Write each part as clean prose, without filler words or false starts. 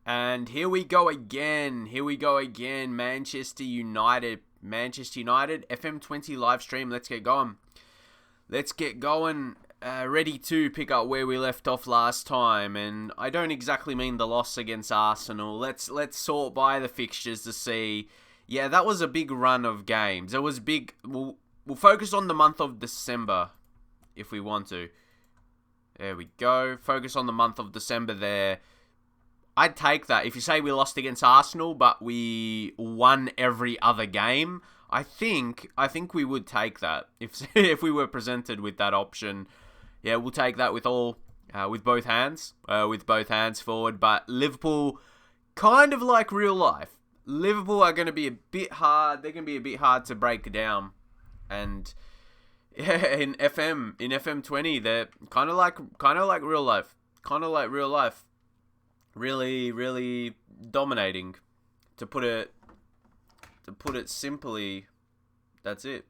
And here we go again. Manchester United. FM20 live stream. Let's get going. Ready to pick up where we left off last time. And I don't exactly mean the loss against Arsenal. Let's sort by the fixtures to see. Yeah, that was a big run of games. It was big. We'll focus on the month of December if we want to. There we go. Focus on the month of December there. I'd take that. If you say we lost against Arsenal, but we won every other game, I think we would take that. If we were presented with that option, yeah, we'll take that with both hands forward. But Liverpool, kind of like real life, Liverpool are going to be a bit hard. They're going to be a bit hard to break down, and yeah, in FM20, they're kind of like real life, really, really dominating. To put it simply, that's it.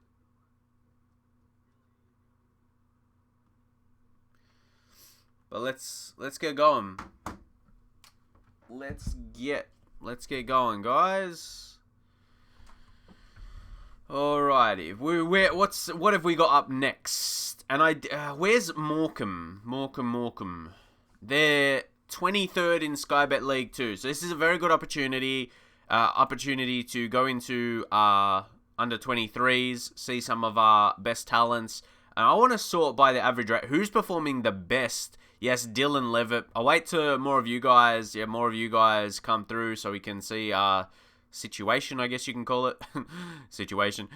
But let's get going. Let's get going, guys. Alrighty, what have we got up next? And where's Morecambe? They're 23rd in Sky Bet League 2. So this is a very good opportunity to go into under 23s, see some of our best talents. And I want to sort by the average rate. Who's performing the best? Yes, Dylan Levitt. I'll wait till more of you guys come through so we can see our situation, I guess you can call it. Situation.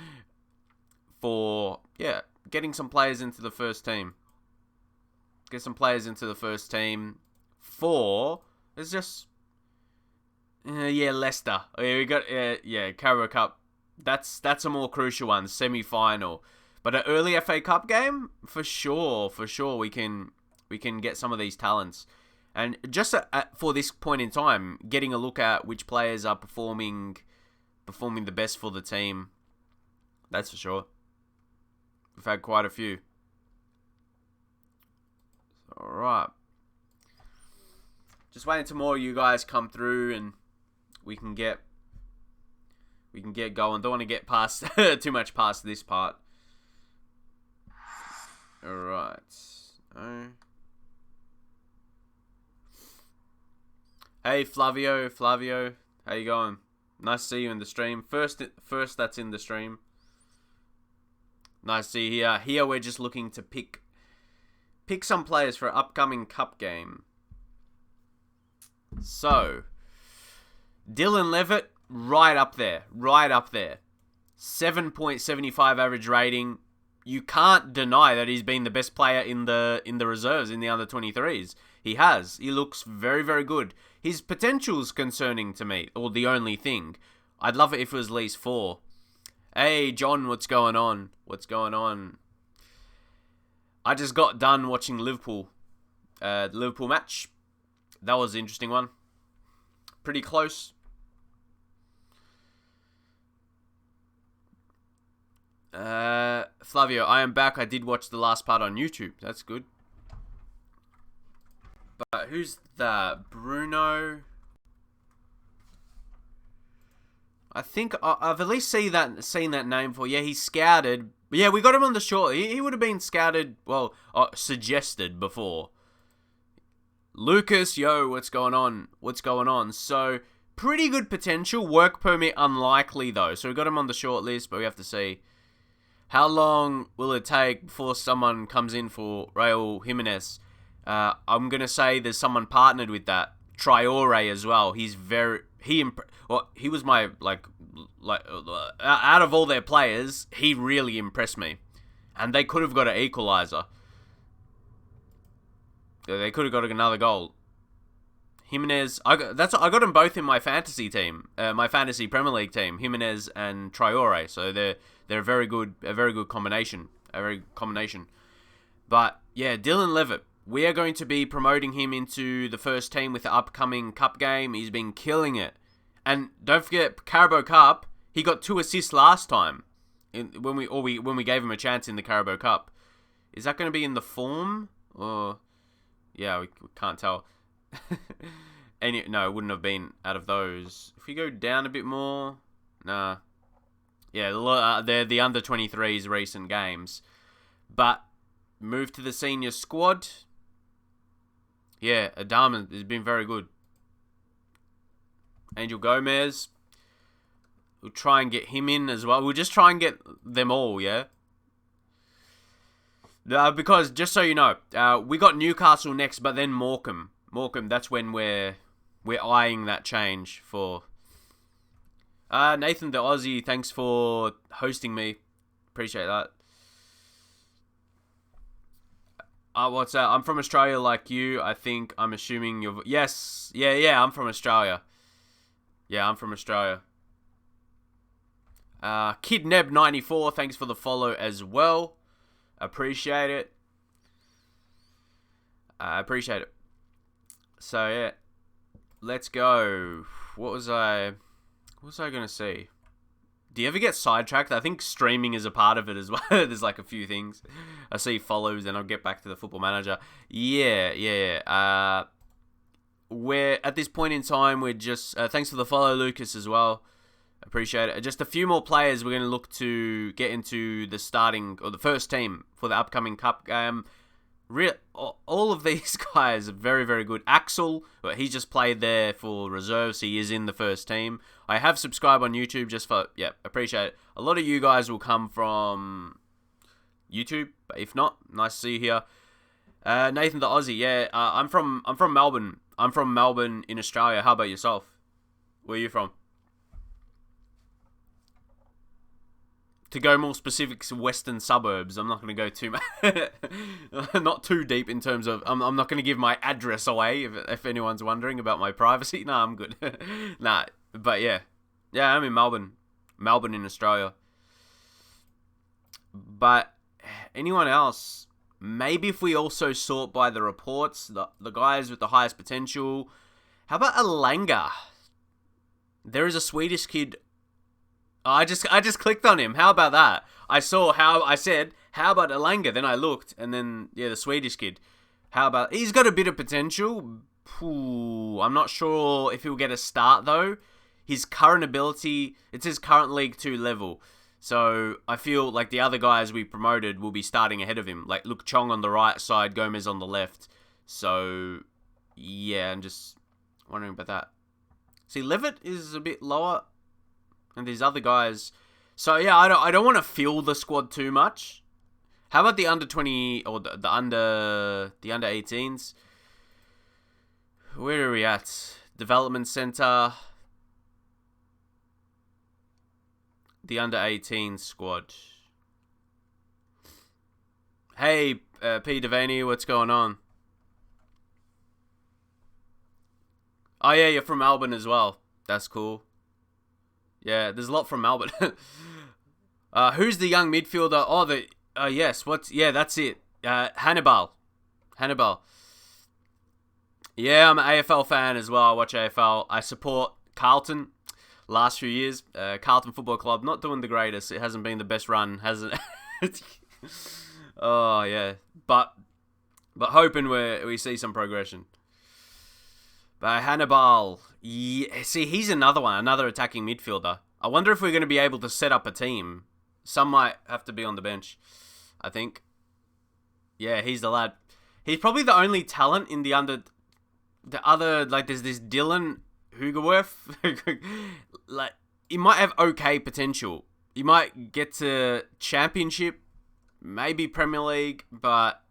For, getting some players into the first team. It's just, Leicester. We got, Carabao Cup. That's a more crucial one, semi-final. But an early FA Cup game, for sure, we can get some of these talents. And just for this point in time, getting a look at which players are performing the best for the team. That's for sure. We've had quite a few. All right. Just waiting till more of you guys come through and we can get going. Don't want to get past too much past this part. All right. Hey Flavio, how you going? Nice to see you in the stream. First that's in the stream. Nice to see you here. Here we're just looking to pick some players for an upcoming cup game. So, Dylan Levitt, right up there. 7.75 average rating. You can't deny that he's been the best player in the reserves, in the under 23s. He has. He looks very, very good. His potential's concerning to me, or the only thing. I'd love it if it was at least 4. Hey, John, what's going on? I just got done watching Liverpool match. That was an interesting one. Pretty close. Flavio, I am back. I did watch the last part on YouTube. That's good. But who's that? Bruno? I think I've at least seen that name before. Yeah, he's scouted. But yeah, we got him on the short. He would have been scouted, suggested before. Lucas, yo, what's going on? So, pretty good potential. Work permit unlikely, though. So, we got him on the short list, but we have to see. How long will it take before someone comes in for Raul Jimenez? I'm going to say there's someone partnered with that. Traore as well. He was my, out of all their players, he really impressed me. And they could have got an equaliser. They could have got another goal. Jimenez, I got them both in my fantasy team, my fantasy Premier League team, Jimenez and Traore. So they're a very good combination, But yeah, Dylan Levitt, we are going to be promoting him into the first team with the upcoming cup game. He's been killing it, and don't forget Carabao Cup. He got 2 assists last time, when we gave him a chance in the Carabao Cup. Is that going to be in the form or? Yeah, we can't tell. Lithuania. No, it wouldn't have been out of those. If we go down a bit more, nah. Yeah, they're the under 23s recent games, but move to the senior squad. Yeah, Adama has been very good. Angel Gomez. We'll try and get him in as well. We'll just try and get them all, yeah? Because, just so you know, we got Newcastle next, but then Morecambe. Morecambe, that's when we're eyeing that change for... Nathan the Aussie, thanks for hosting me. Appreciate that. What's that? I'm from Australia like you. I think I'm assuming you're... Yes. Yeah, I'm from Australia. Yeah, I'm from Australia. KidNeb94, thanks for the follow as well. Appreciate it. Appreciate it. So, yeah. Let's go. What was I going to say? Do you ever get sidetracked? I think streaming is a part of it as well. There's like a few things. I see follows, and I'll get back to the Football Manager. Yeah. We're at this point in time, we're just... thanks for the follow, Lucas, as well. Appreciate it. Just a few more players we're going to look to get into the starting... or the first team for the upcoming Cup game. All of these guys are very, very good. Axel, he's just played there for reserves. He is in the first team. I have subscribed on YouTube just for... Yeah, appreciate it. A lot of you guys will come from YouTube. But if not, nice to see you here. Nathan the Aussie, yeah. I'm from Melbourne. I'm from Melbourne in Australia. How about yourself? Where are you from? To go more specific, western suburbs. I'm not going to go too much, not too deep in terms of. I'm not going to give my address away if anyone's wondering about my privacy. Nah, I'm good. Nah, but yeah, I'm in Melbourne in Australia. But anyone else? Maybe if we also sort by the reports, the guys with the highest potential. How about Alanga? There is a Swedish kid. I just clicked on him. How about that? I said, how about Alanga? Then I looked, and then, yeah, the Swedish kid. How about... He's got a bit of potential. I'm not sure if he'll get a start, though. His current ability... It's his current League 2 level. So, I feel like the other guys we promoted will be starting ahead of him. Like, Luke Chong on the right side, Gomez on the left. So, yeah, I'm just wondering about that. See, Levitt is a bit lower... And these other guys. So, yeah, I don't want to fill the squad too much. How about the under 20 or the under 18s? Where are we at? Development Center. The under 18 squad. Hey, P. Devaney, what's going on? Oh, yeah, you're from Melbourne as well. That's cool. Yeah, there's a lot from Melbourne. Who's the young midfielder? Oh, yes. That's it. Hannibal. Yeah, I'm an AFL fan as well. I watch AFL. I support Carlton. Last few years, Carlton Football Club not doing the greatest. It hasn't been the best run, hasn't it? Oh yeah, but hoping we see some progression. But Hannibal, yeah, see, he's another attacking midfielder. I wonder if we're going to be able to set up a team. Some might have to be on the bench, I think. Yeah, he's the lad. He's probably the only talent in the other, like, there's this Dylan Hugerworth. Like, he might have okay potential. He might get to Championship, maybe Premier League, but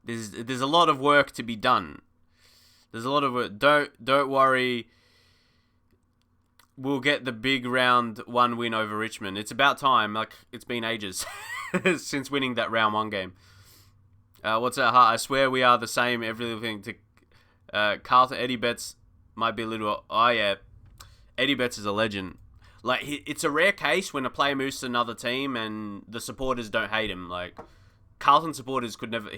there's a lot of work to be done. There's a lot of work. Don't worry. We'll get the big round 1 win over Richmond. It's about time. Like, it's been ages since winning that round 1 game. What's that? I swear we are the same. Everything to Carlton. Eddie Betts might be a little. Oh yeah, Eddie Betts is a legend. Like, it's a rare case when a player moves to another team and the supporters don't hate him. Like, Carlton supporters could never.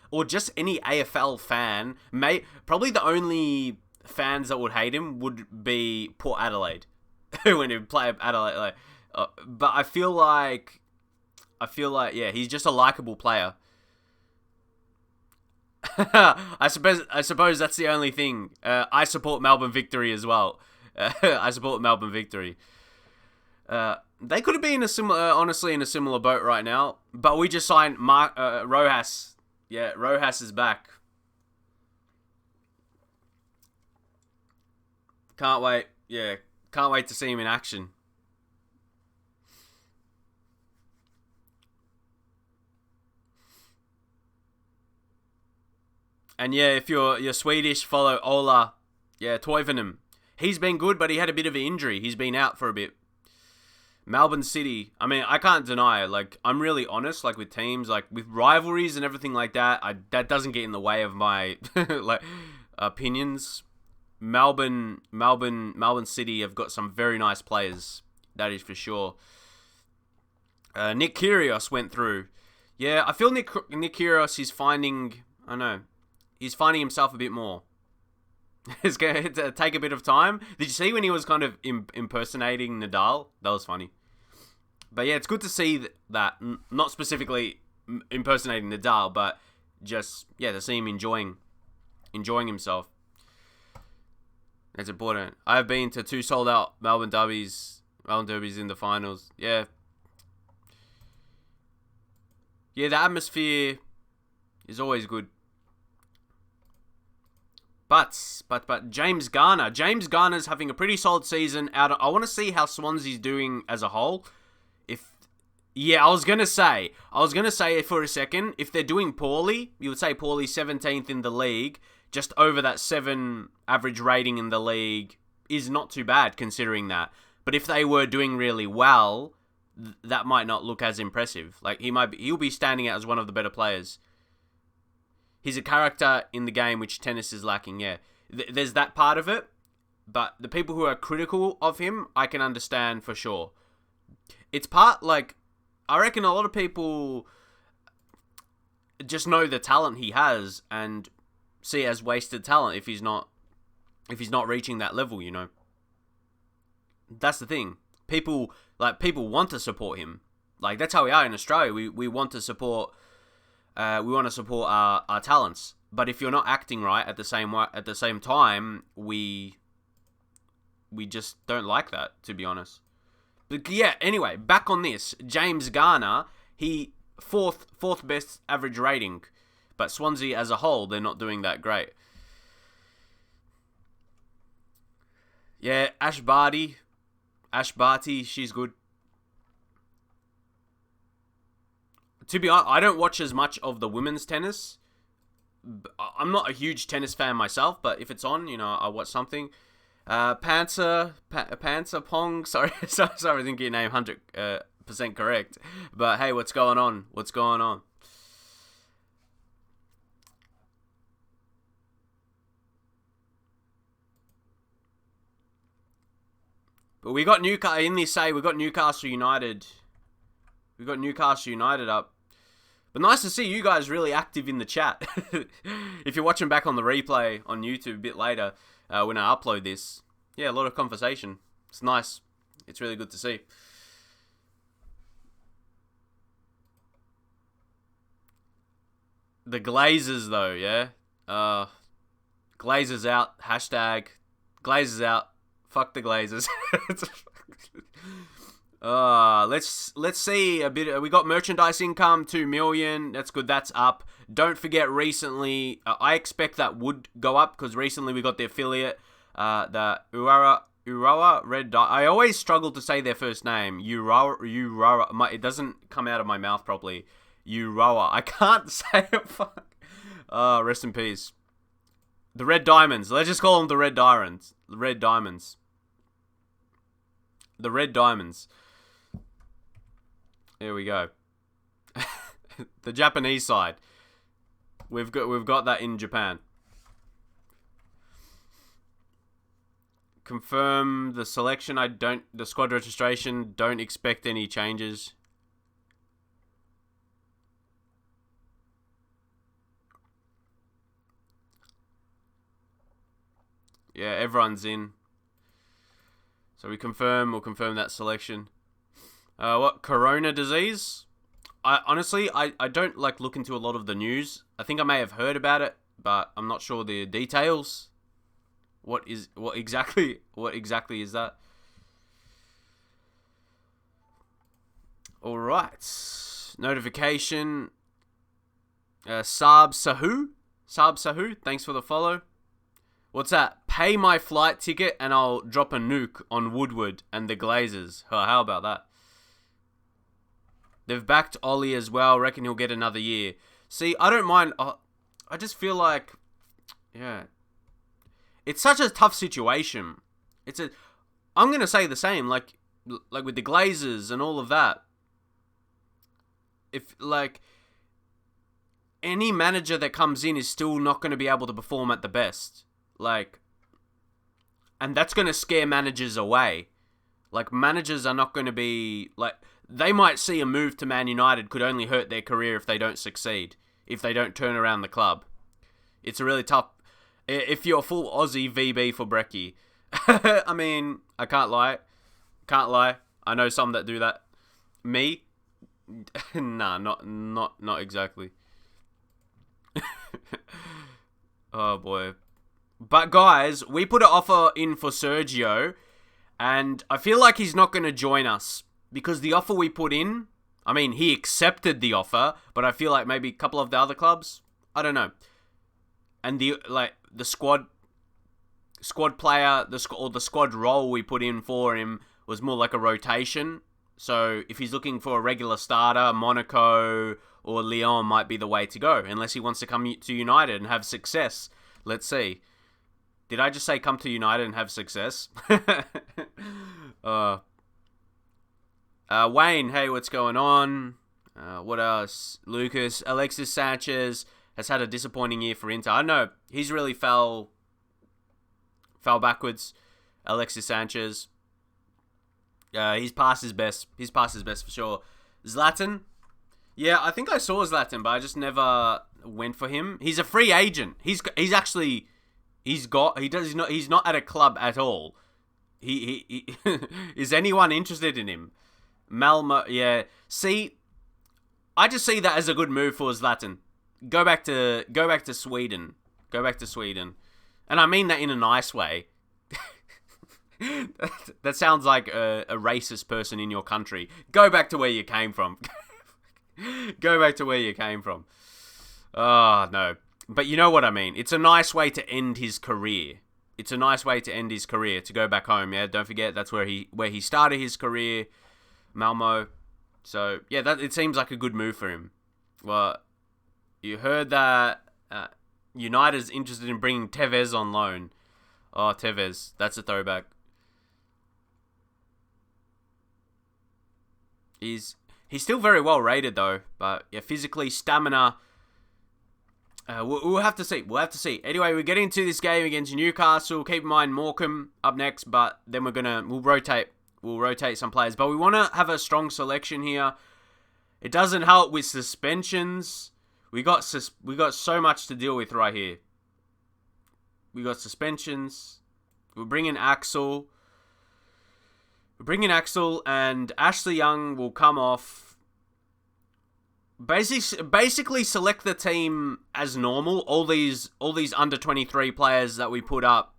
Or just any AFL fan. Probably the only fans that would hate him would be Port Adelaide when he played Adelaide. Like, but I feel like, yeah, he's just a likable player. I suppose that's the only thing. I support Melbourne victory as well. I support Melbourne victory. They could have been honestly in a similar boat right now, but we just signed Rojas. Yeah, Rojas is back. Can't wait. Yeah, can't wait to see him in action. And yeah, if you're Swedish, follow Ola. Yeah, Toivonen. He's been good, but he had a bit of an injury. He's been out for a bit. Melbourne City. I mean, I can't deny it. Like, I'm really honest. Like with teams, like with rivalries and everything like that. That doesn't get in the way of my like opinions. Melbourne City have got some very nice players. That is for sure. Nick Kyrgios went through. Yeah, I feel Nick Kyrgios is finding. I don't know. He's finding himself a bit more. It's going to take a bit of time. Did you see when he was kind of impersonating Nadal? That was funny. But yeah, it's good to see that. Not specifically impersonating Nadal, but just, yeah, to see him enjoying himself. That's important. I've been to 2 sold out Melbourne derbies in the finals. Yeah. Yeah, the atmosphere is always good. But James Garner's having a pretty solid season. I want to see how Swansea's doing as a whole. I was gonna say for a second, if they're doing poorly, you would say poorly 17th in the league, just over that 7 average rating in the league is not too bad considering that. But if they were doing really well, that might not look as impressive. Like he'll be standing out as one of the better players. He's a character in the game which tennis is lacking, yeah. There's that part of it, but the people who are critical of him, I can understand for sure. It's I reckon a lot of people just know the talent he has and see it as wasted talent if he's not reaching that level, you know. That's the thing. People want to support him. Like, that's how we are in Australia. We want to support our talents, but if you're not acting right at the same time, we just don't like that, to be honest. But yeah, anyway, back on this. James Garner, he fourth best average rating, but Swansea as a whole, they're not doing that great. Yeah, Ash Barty, she's good. To be honest, I don't watch as much of the women's tennis. I'm not a huge tennis fan myself, but if it's on, you know, I'll watch something. Panzer Pong. Sorry, I didn't get your name 100% correct. But hey, what's going on? But we got Newcastle in this. We got Newcastle United. We got Newcastle United up. But nice to see you guys really active in the chat. If you're watching back on the replay on YouTube a bit later, when I upload this, yeah, a lot of conversation. It's nice. It's really good to see. The Glazers, though, yeah? Glazers out. Hashtag Glazers out. Fuck the Glazers. Let's see a bit. We got merchandise income, 2 million. That's good. That's up. Don't forget, recently, I expect that would go up because recently we got the affiliate, the Urawa Red. I always struggle to say their first name. Urawa. It doesn't come out of my mouth properly. Urawa. I can't say it. Fuck. Rest in peace. The Red Diamonds. Let's just call them the Red Diamonds. The Red Diamonds. The Red Diamonds. There we go. The Japanese side. We've got that in Japan. Confirm the selection. The squad registration. Don't expect any changes. Yeah, everyone's in. So we'll confirm that selection. What? Corona disease? I honestly, I don't like look into a lot of the news. I think I may have heard about it, but I'm not sure the details. What exactly is that? All right. Notification. Saab Sahu, thanks for the follow. What's that? Pay my flight ticket and I'll drop a nuke on Woodward and the Glazers. How about that? They've backed Ollie as well. Reckon he'll get another year. See, I don't mind. I just feel like, yeah, it's such a tough situation. I'm going to say the same, like with the Glazers and all of that. If, like, any manager that comes in is still not going to be able to perform at the best. Like, and that's going to scare managers away. Like, managers are not going to be, like, they might see a move to Man United could only hurt their career if they don't succeed. If they don't turn around the club. It's a really tough, if you're full Aussie VB for Brecky. I mean, I can't lie. I know some that do that. Me? Nah, not exactly. Oh boy. But guys, we put an offer in for Sergio, and I feel like he's not going to join us because the offer we put in, I mean, he accepted the offer, but I feel like maybe a couple of the other clubs, I don't know. And the squad player, the squad role we put in for him was more like a rotation. So if he's looking for a regular starter, Monaco or Lyon might be the way to go, unless he wants to come to United and have success. Let's see. Did I just say come to United and have success? Wayne, hey, what's going on? What else? Lucas, Alexis Sanchez has had a disappointing year for Inter. I know, he's really fell backwards. Alexis Sanchez. He's past his best. He's past his best for sure. Zlatan. Yeah, I think I saw Zlatan, but I just never went for him. He's a free agent. He's not at a club at all. He is anyone interested in him? Malmo, yeah. See, I just see that as a good move for Zlatan. Go back to Sweden. Go back to Sweden. And I mean that in a nice way. That sounds like a racist person in your country. Go back to where you came from. Go back to where you came from. Oh, no. But you know what I mean. It's a nice way to end his career. It's a nice way to end his career, to go back home, yeah? Don't forget, that's where he started his career, Malmo. So, yeah, it seems like a good move for him. Well, you heard that United's interested in bringing Tevez on loan. Oh, Tevez. That's a throwback. He's still very well rated though, but yeah, physically, stamina. We'll have to see. Anyway, we're getting into this game against Newcastle. Keep in mind Morecambe up next, but then we'll rotate. We'll rotate some players, but we want to have a strong selection here. It doesn't help with suspensions. We got so much to deal with right here. We got suspensions. We're bringing Axel. And Ashley Young will come off. Basically select the team as normal. All these under 23 players that we put up.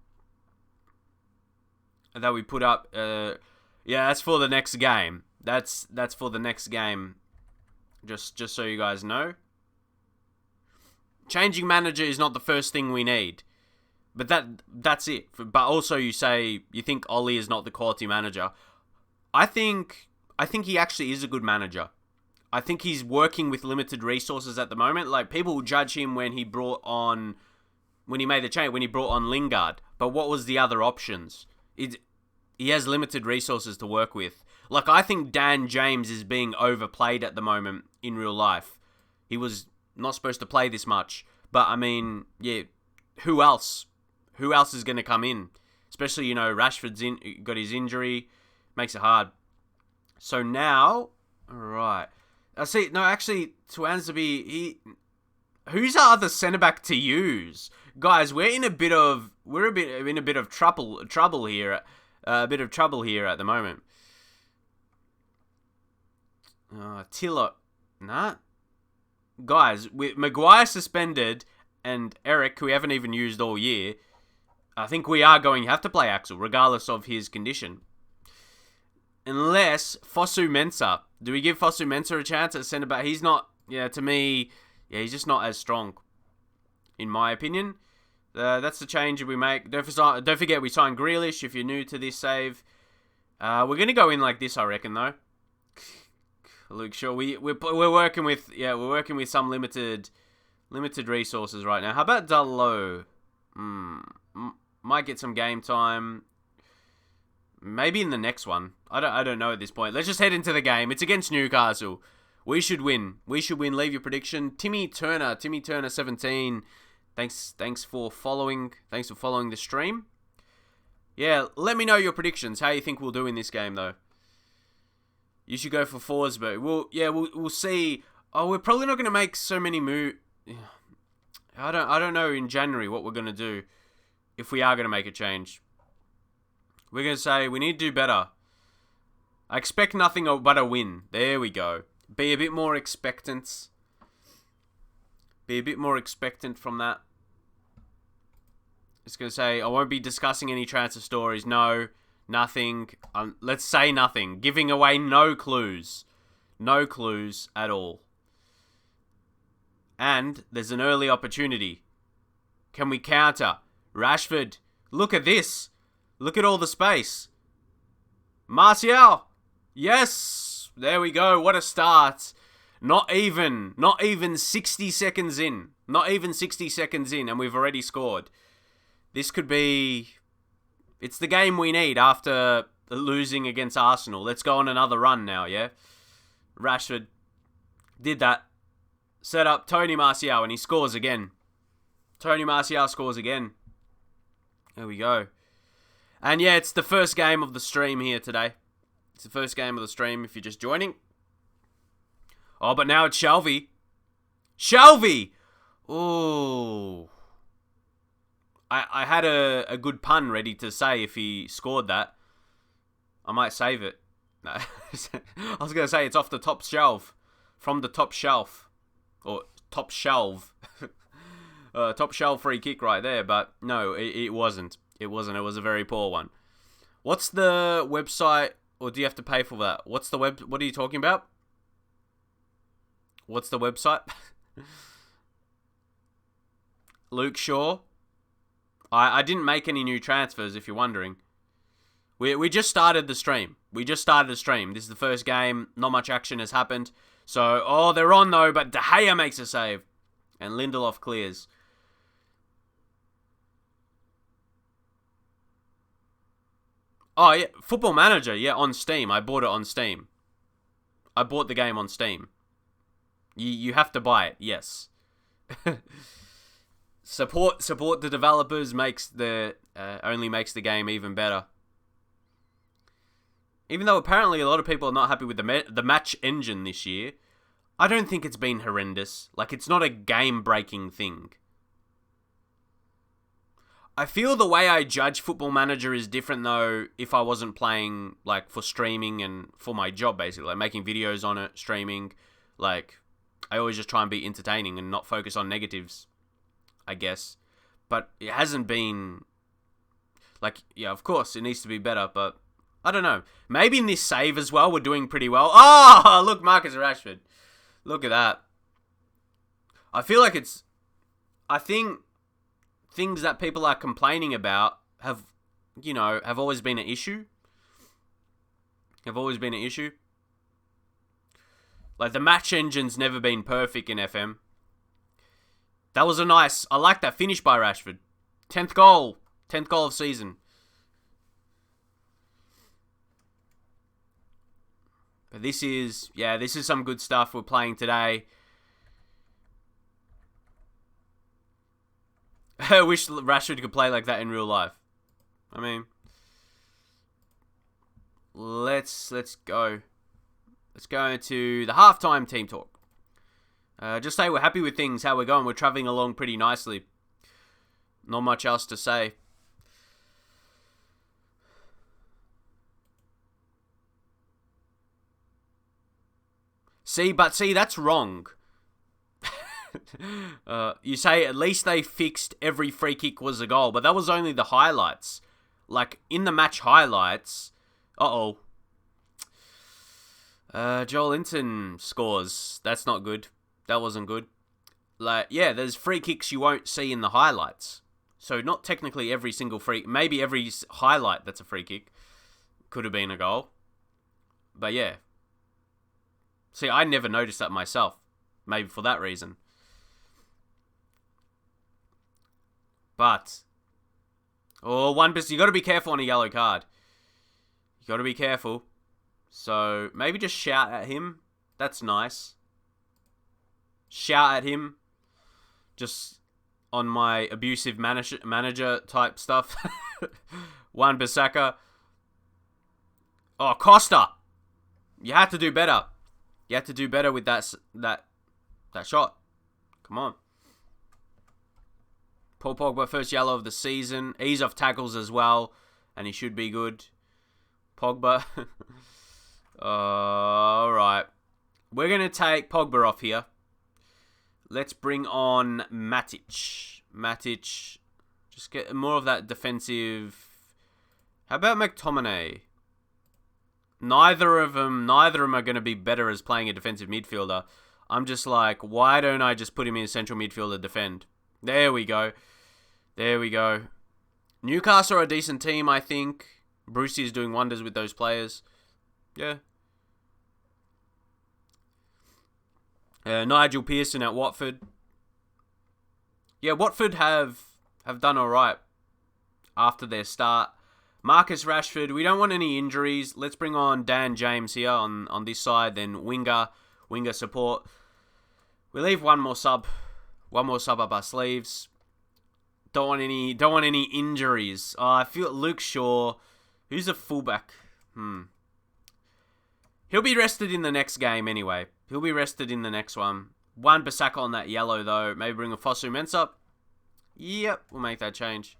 Yeah, that's for the next game. That's for the next game. Just so you guys know. Changing manager is not the first thing we need. But that's it. But also you think Ollie is not the quality manager. I think he actually is a good manager. I think he's working with limited resources at the moment. Like, people will judge him when he made the change, when he brought on Lingard. But what was the other options? He has limited resources to work with. Like, I think Dan James is being overplayed at the moment in real life. He was not supposed to play this much. But, I mean, yeah, who else? Who else is going to come in? Especially, Rashford's got his injury. Makes it hard. So now, alright. Actually, Twansby, who's our other centre back to use? Guys, we're in a bit of trouble here. A bit of trouble here at the moment. Tilo. Nah. Guys, with Maguire suspended and Eric, who we haven't even used all year, I think we are going to have to play Axel, regardless of his condition. Unless Fosu Mensah. Do we give Fosu Mensah a chance at centre back? He's not, to me, he's just not as strong, in my opinion. That's the change we make. Don't forget we signed Grealish if you're new to this save. We're going to go in like this, I reckon, though. Luke Shaw, we're working with some limited resources right now. How about Dalot? Might get some game time. Maybe in the next one. I don't know at this point. Let's just head into the game. It's against Newcastle. We should win. Leave your prediction. Timmy Turner 17. Thanks for following the stream. Yeah, let me know your predictions. How you think we'll do in this game though. You should go for Forsberg. We'll see. Oh, we're probably not going to make so many moves. I don't know in January what we're going to do if we are going to make a change. We're going to say we need to do better. I expect nothing but a win. There we go. Be a bit more expectant. From that. It's going to say I won't be discussing any transfer stories. No. Nothing. Let's say nothing. Giving away no clues. No clues at all. And there's an early opportunity. Can we counter? Rashford. Look at this. Look at all the space. Martial. Yes. There we go. What a start. Not even 60 seconds in. And we've already scored. This could be... It's the game we need after losing against Arsenal. Let's go on another run now, yeah? Rashford did that. Set up Tony Martial and he scores again. Tony Martial scores again. There we go. And yeah, it's the first game of the stream here today. It's the first game of the stream if you're just joining. Oh, but now it's Shelvey. Shelvey! Ooh. I had a good pun ready to say if he scored that. I might save it. No. I was going to say it's off the top shelf. From the top shelf. Or top shelf. Top shelf free kick right there. But no, it wasn't. It wasn't. It was a very poor one. What's the website? Or do you have to pay for that? What are you talking about? What's the website? Luke Shaw. I didn't make any new transfers, if you're wondering. We just started the stream. This is the first game. Not much action has happened. So, they're on though, but De Gea makes a save. And Lindelof clears. Oh, yeah. Football Manager, yeah, on Steam. I bought it on Steam. I bought the game on Steam. You have to buy it, yes. Support the developers only makes the game even better. Even though apparently a lot of people are not happy with the match engine this year, I don't think it's been horrendous. Like, it's not a game-breaking thing. I feel the way I judge Football Manager is different though if I wasn't playing like for streaming and for my job basically, like making videos on it, streaming. Like, I always just try and be entertaining and not focus on negatives, I guess. But it hasn't been... Like, yeah, of course, it needs to be better, but... I don't know. Maybe in this save as well, we're doing pretty well. Oh, look, Marcus Rashford. Look at that. I feel like it's... I think things that people are complaining about have always been an issue. Like, the match engine's never been perfect in FM. That was I like that finish by Rashford. 10th goal of season. But this is some good stuff we're playing today. I wish Rashford could play like that in real life. I mean, let's go. Let's go into the halftime team talk. Just say we're happy with things, how we're going. We're traveling along pretty nicely. Not much else to say. See, that's wrong. You say at least they fixed every free kick was a goal, but that was only the highlights. Like, in the match highlights... Joel Linton scores. That's not good. That wasn't good. Like, yeah, there's free kicks you won't see in the highlights. So not technically every single free... Maybe every highlight that's a free kick could have been a goal. But yeah. See, I never noticed that myself. Maybe for that reason. But... you got to be careful on a yellow card. You got to be careful. So, maybe just shout at him. That's nice. Shout at him. Just on my abusive manager type stuff. Wan-Bissaka. Oh, Costa. You had to do better. You had to do better with that shot. Come on. Paul Pogba, first yellow of the season. Ease off tackles as well. And he should be good. Pogba. Alright. We're going to take Pogba off here. Let's bring on Matic. Just get more of that defensive... How about McTominay? Neither of them are going to be better as playing a defensive midfielder. I'm just like, why don't I just put him in a central midfielder defend? There we go. Newcastle are a decent team, I think. Brucey is doing wonders with those players. Yeah. Nigel Pearson at Watford. Yeah, Watford have done alright after their start. Marcus Rashford, we don't want any injuries. Let's bring on Dan James here on this side, then winger support. We leave one more sub up our sleeves. Don't want any injuries. I feel Luke Shaw, who's a fullback. He'll be rested in the next game anyway. He'll be rested in the next one. Wan-Bissaka on that yellow though. Maybe bring a Fosu Mensah. Yep, we'll make that change.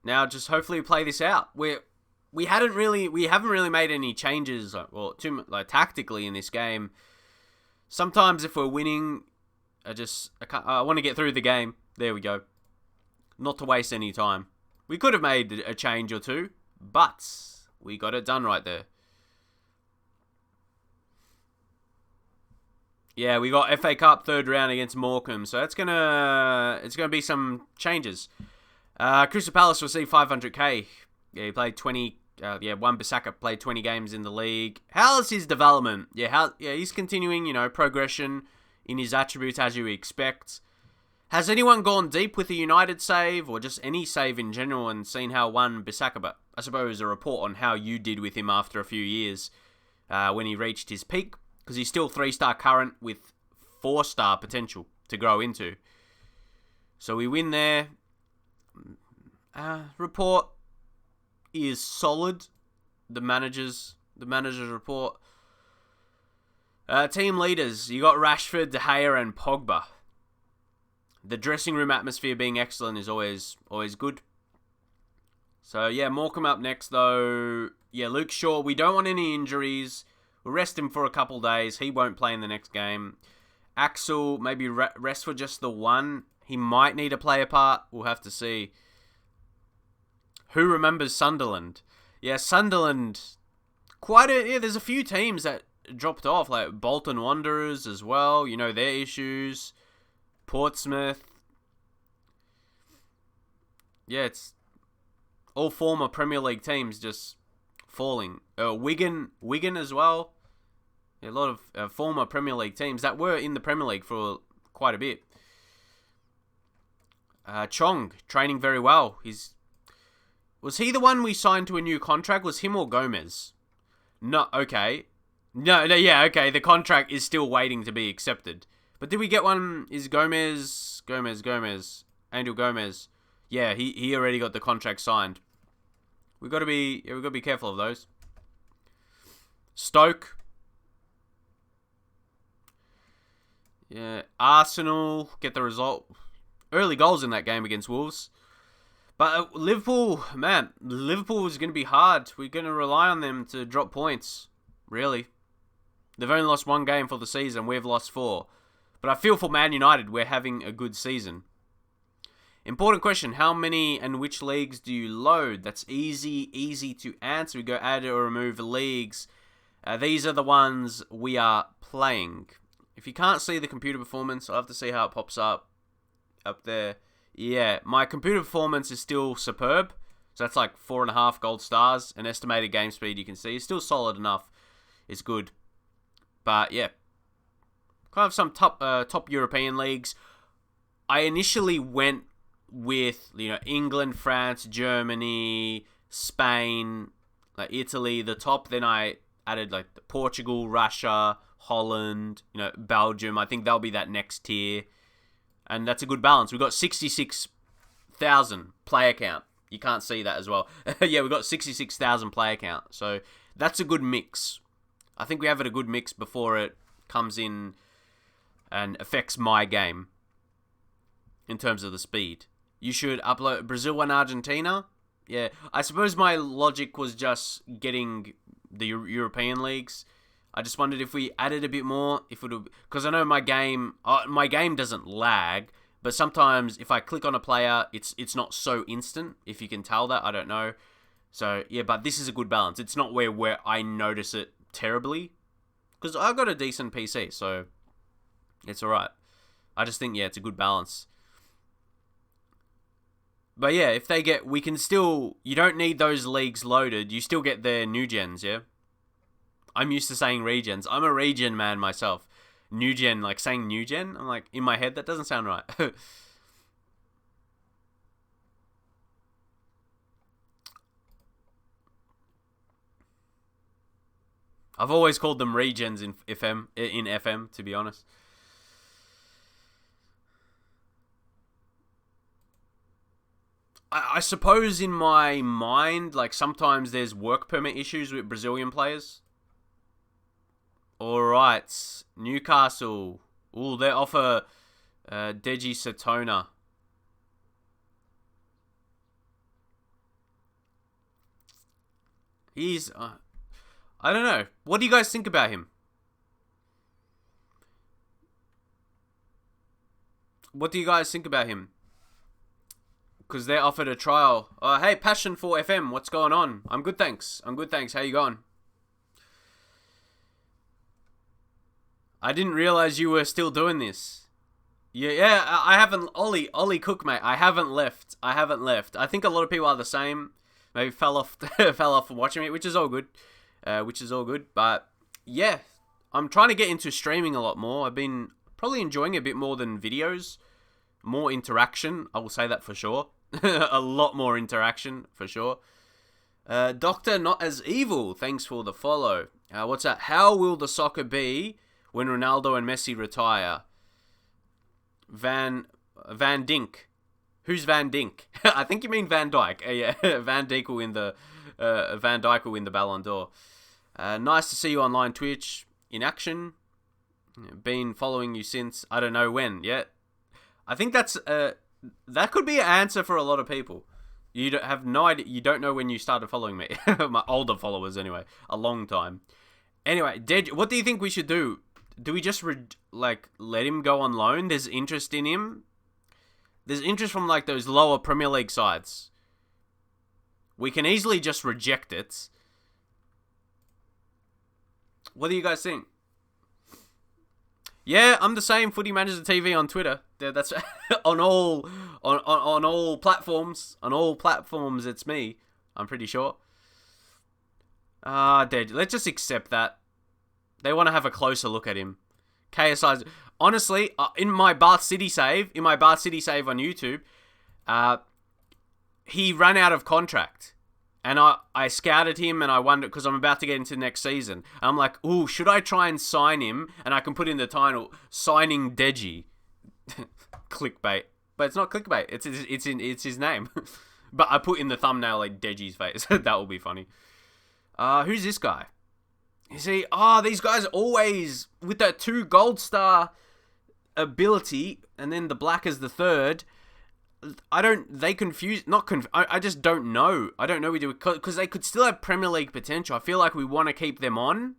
Now, just hopefully play this out. We haven't really made any changes, tactically in this game. Sometimes if we're winning, I want to get through the game. There we go. Not to waste any time. We could have made a change or two, but we got it done right there. Yeah, we got FA Cup third round against Morecambe, so it's gonna be some changes. Crystal Palace received 500k. Yeah, he played 20. Wan-Bissaka played 20 games in the league. How's his development? He's continuing, progression in his attributes as you expect. Has anyone gone deep with a United save or just any save in general and seen how Wan-Bissaka, but I suppose a report on how you did with him after a few years when he reached his peak? Because he's still 3-star current with 4-star potential to grow into. So we win there. Report is solid. The manager's report. Team leaders, you got Rashford, De Gea, and Pogba. The dressing room atmosphere being excellent is always good. So yeah, Morecambe up next though. Yeah, Luke Shaw, we don't want any injuries. We'll rest him for a couple days. He won't play in the next game. Axel, maybe rest for just the one. He might need a player part. We'll have to see. Who remembers Sunderland? Yeah, Sunderland. There's a few teams that dropped off, like Bolton Wanderers as well. Their issues. Portsmouth. Yeah, it's all former Premier League teams just falling. Wigan as well. Yeah, a lot of former Premier League teams that were in the Premier League for quite a bit. Chong, training very well. Was he the one we signed to a new contract? Was him or Gomez? No, okay. No, yeah, okay. The contract is still waiting to be accepted. But did we get one? Is Gomez? Angel Gomez. Yeah, he already got the contract signed. We got to be careful of those. Stoke. Yeah, Arsenal get the result. Early goals in that game against Wolves. But Liverpool, man, Liverpool is going to be hard. We're going to rely on them to drop points, really. They've only lost 1 game for the season. We've lost 4. But I feel for Man United, we're having a good season. Important question, how many and which leagues do you load? That's easy to answer. We go add or remove leagues. These are the ones we are playing. If you can't see the computer performance, I'll have to see how it pops up there. Yeah, my computer performance is still superb. So that's like 4.5 gold stars. An estimated game speed you can see. It's still solid enough. It's good. But yeah, kind of some top European leagues. I initially went with, England, France, Germany, Spain, Italy, the top. Then I added Portugal, Russia, Holland, Belgium. I think that'll be that next tier. And that's a good balance. We've got 66,000 player count. You can't see that as well. Yeah, we've got 66,000 player count. So that's a good mix. I think we have it a good mix before it comes in and affects my game in terms of the speed. You should upload Brazil and Argentina. Yeah, I suppose my logic was just getting the European leagues. I just wondered if we added a bit more, if it would, because I know my game doesn't lag, but sometimes if I click on a player, it's not so instant. If you can tell that, I don't know. So yeah, but this is a good balance. It's not where I notice it terribly, because I've got a decent PC, so it's alright. I just think it's a good balance. But yeah, if they get, we can still, you don't need those leagues loaded. You still get their new gens, yeah? I'm used to saying regens. I'm a regen man myself. New gen, saying new gen, I'm like, in my head, that doesn't sound right. I've always called them regens in FM, to be honest. I suppose in my mind, sometimes there's work permit issues with Brazilian players. Alright, Newcastle. Ooh, they offer Deji Satona. He's, I don't know. What do you guys think about him? What do you guys think about him? Because they offered a trial. Hey, Passion for FM, what's going on? I'm good, thanks. How you going? I didn't realize you were still doing this. Yeah, I haven't. Ollie Cook, mate. I haven't left. I think a lot of people are the same. Maybe fell off from watching it, which is all good. But yeah, I'm trying to get into streaming a lot more. I've been probably enjoying it a bit more than videos. More interaction, I will say that for sure. A lot more interaction, for sure. Doctor Not As Evil, thanks for the follow. What's that? How will the soccer be when Ronaldo and Messi retire? Van Dink. Who's Van Dink? I think you mean Van Dijk. Yeah, Van Dijk will win the Ballon d'Or. Nice to see you online, Twitch, in action. Been following you since, I don't know when, yeah. I think that could be an answer for a lot of people. You don't have no idea. You don't know when you started following me. My older followers, anyway. A long time. Anyway, what do you think we should do? Do we just let him go on loan? There's interest in him. There's interest from those lower Premier League sides. We can easily just reject it. What do you guys think? Yeah, I'm the same. Footy Manager TV on Twitter. That's on all platforms. On all platforms, it's me. I'm pretty sure. Let's just accept that. They want to have a closer look at him. KSI's honestly, in my Bath City save on YouTube, he ran out of contract. And I scouted him and I wondered, because I'm about to get into next season. And I'm like, ooh, should I try and sign him? And I can put in the title, Signing Deji. Clickbait. But it's not clickbait. It's his name. But I put in the thumbnail Deji's face. That will be funny. Who's this guy? You see, these guys always, with that 2 gold star ability, and then the black is the third. they confuse, I just don't know. I don't know we do, because they could still have Premier League potential. I feel like we want to keep them on,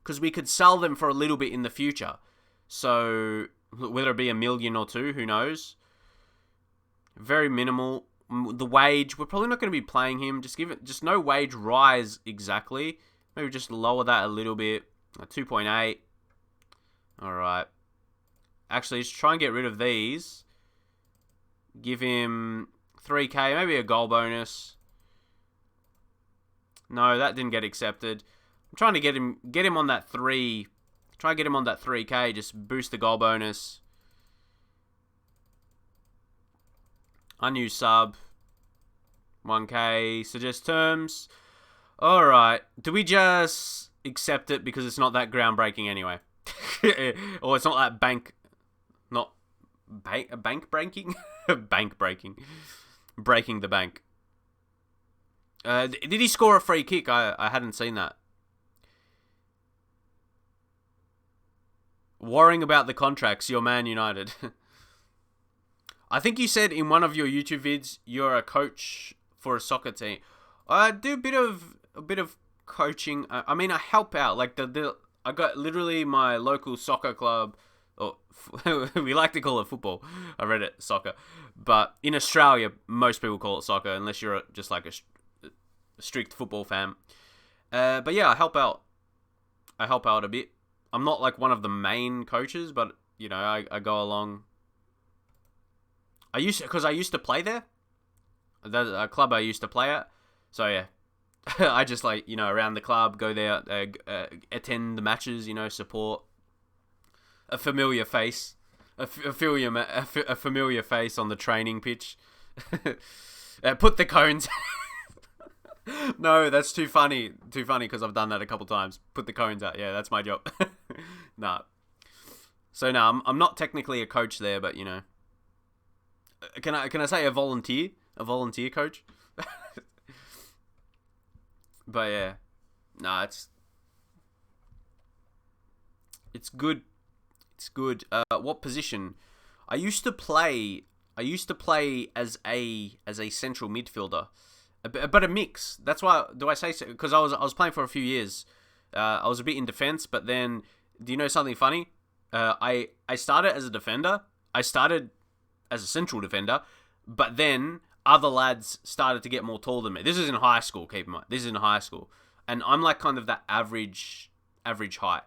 because we could sell them for a little bit in the future. So, whether it be $1 million or $2 million, who knows? Very minimal. The wage, we're probably not going to be playing him. Just no wage rise exactly. Maybe just lower that a little bit. 2.8. Alright. Actually, let's try and get rid of these. Give him 3k, maybe a goal bonus. No, that didn't get accepted. I'm trying to get him on that 3. Try and get him on that 3k, just boost the goal bonus. Unused sub. 1k, suggest terms. Alright, do we just accept it because it's not that groundbreaking anyway? Or it's not that bank breaking? Bank breaking. Breaking the bank. Did he score a free kick? I hadn't seen that. Worrying about the contracts, you're Man United. I think you said in one of your YouTube vids you're a coach for a soccer team. I do a bit of coaching. I mean, I help out. Like I got literally my local soccer club. Or we like to call it football. I read it soccer, but in Australia, most people call it soccer unless you're just like a strict football fan. But yeah, I help out. I help out a bit. I'm not like one of the main coaches, but you know, I go along. Because I used to play there. That's a club I used to play at. So yeah, I just like, you know, around the club, go there, attend the matches, you know, support. A familiar face, a familiar face on the training pitch. Put the cones. No, that's too funny because I've done that a couple times. Put the cones out. Yeah, that's my job. Nah. So no, I'm not technically a coach there, but you know, can I say a volunteer coach? But yeah, nah, it's good. It's good. What position? I used to play as a central midfielder, but a mix. That's why. Do I say so? Because I was playing for a few years. I was a bit in defense, but then, do you know something funny? I started as a defender. I started as a central defender, but then other lads started to get more tall than me. This is in high school. Keep in mind, this is in high school, and I'm like kind of that average height,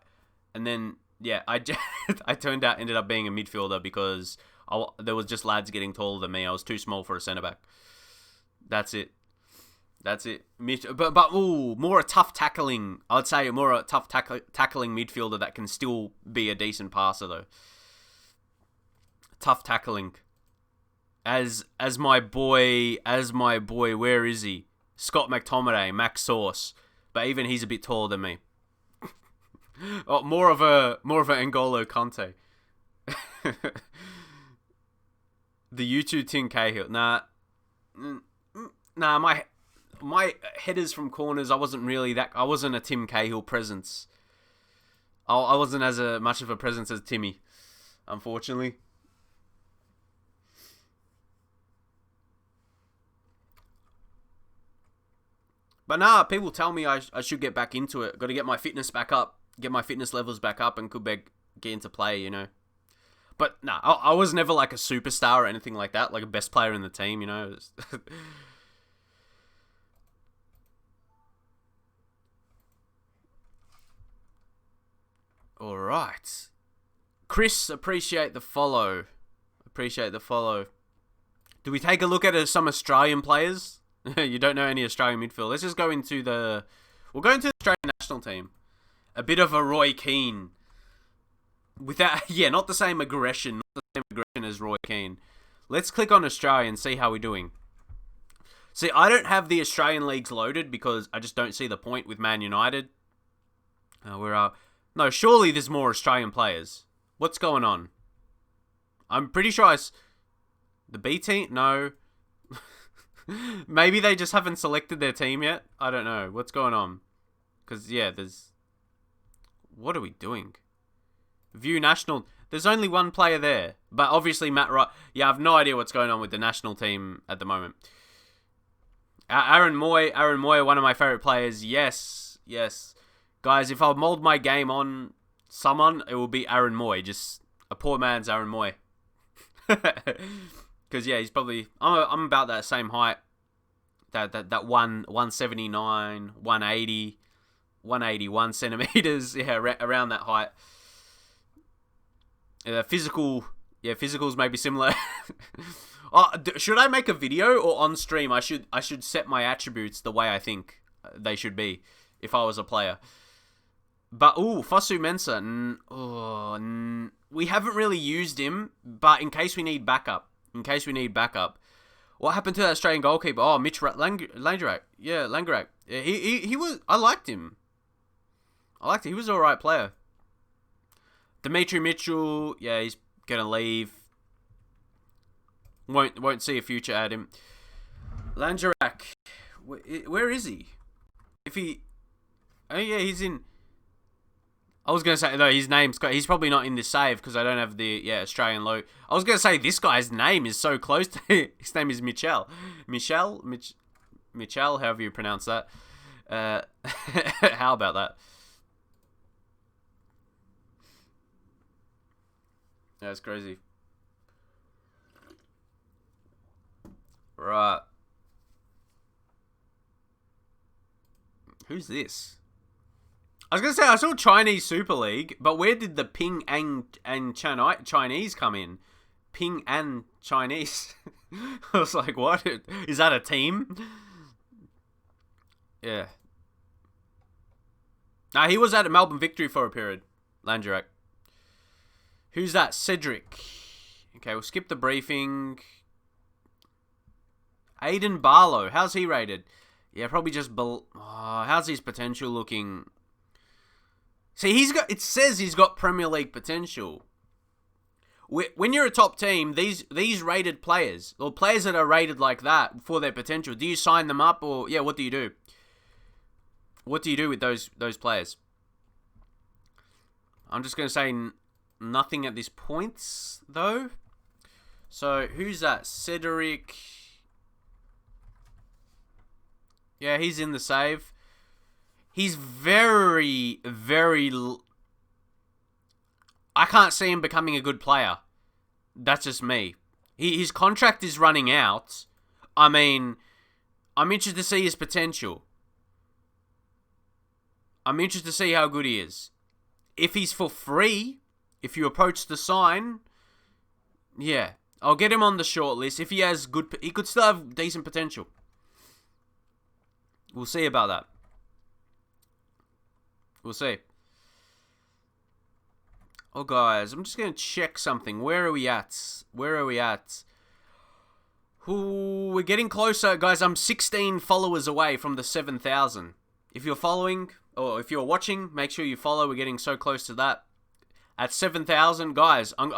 and then. Yeah, I ended up being a midfielder because there was just lads getting taller than me. I was too small for a centre back. That's it. But more a tough tackling. I'd say more a tough tackling midfielder that can still be a decent passer though. Tough tackling. As my boy, where is he? Scott McTominay, Max Sauce. But even he's a bit taller than me. Oh, more of a N'Golo Kante. The YouTube Tim Cahill. Nah, my headers from corners. I wasn't a Tim Cahill presence. I wasn't as much of a presence as Timmy, unfortunately. But nah, people tell me I should get back into it. Got to get my fitness back up. Get my fitness levels back up and could get into play, you know. But nah, I was never like a superstar or anything like that, like a best player in the team, you know. All right. Chris, appreciate the follow. Do we take a look at some Australian players? You don't know any Australian midfield. Let's just go into we'll go into the Australian national team. A bit of a Roy Keane. Without, yeah, not the same aggression. Not the same aggression as Roy Keane. Let's click on Australia and see how we're doing. See, I don't have the Australian leagues loaded because I just don't see the point with Man United. No, surely there's more Australian players. What's going on? I'm pretty sure the B team? No. Maybe they just haven't selected their team yet. I don't know. What's going on? Because, yeah, what are we doing? View national. There's only one player there. But obviously Matt Wright... Yeah, I have no idea what's going on with the national team at the moment. Aaron Moy, one of my favourite players. Yes. Guys, if I mould my game on someone, it will be Aaron Moy. Just a poor man's Aaron Moy. Because, yeah, he's probably... I'm about that same height. That 179, 180, 181 centimeters. Yeah, around that height. Physicals may be similar. Should I make a video or on stream? I should set my attributes the way I think they should be if I was a player. But Fosu Mensah. We haven't really used him, but in case we need backup. What happened to that Australian goalkeeper? Oh, Mitch Langerak. Yeah, Langerak. Yeah, he was. I liked him. He was an alright player. Dimitri Mitchell. Yeah, he's gonna leave. Won't see a future at him. Langerak. Where is he? Oh yeah, he's in. I was going to say, no, his name's... He's probably not in this save because I don't have the Australian logo. I was going to say, this guy's name is so close to... His name is Michel, however you pronounce that. How about that? That's crazy. Right. Who's this? I was going to say, I saw Chinese Super League, but where did the Ping and Chinese come in? Ping and Chinese? I was like, what? Is that a team? Yeah. He was at a Melbourne Victory for a period. Langerak. Who's that? Cedric. Okay, we'll skip the briefing. Aiden Barlow. How's he rated? Yeah, probably just... how's his potential looking... See, it says he's got Premier League potential. When you're a top team, these rated players, or players that are rated like that for their potential, do you sign them up, or what do you do? What do you do with those players? I'm just going to say nothing at this point, though. So, who's that? Cedric. Yeah, he's in the save. He's very, very... I can't see him becoming a good player. That's just me. His contract is running out. I mean, I'm interested to see his potential. I'm interested to see how good he is. If he's for free, if you approach the sign, yeah, I'll get him on the short list. If he has good... He could still have decent potential. We'll see about that. We'll see. Oh, guys, I'm just going to check something. Where are we at? We're getting closer. Guys, I'm 16 followers away from the 7,000. If you're following, or if you're watching, make sure you follow. We're getting so close to that. At 7,000, guys, I'm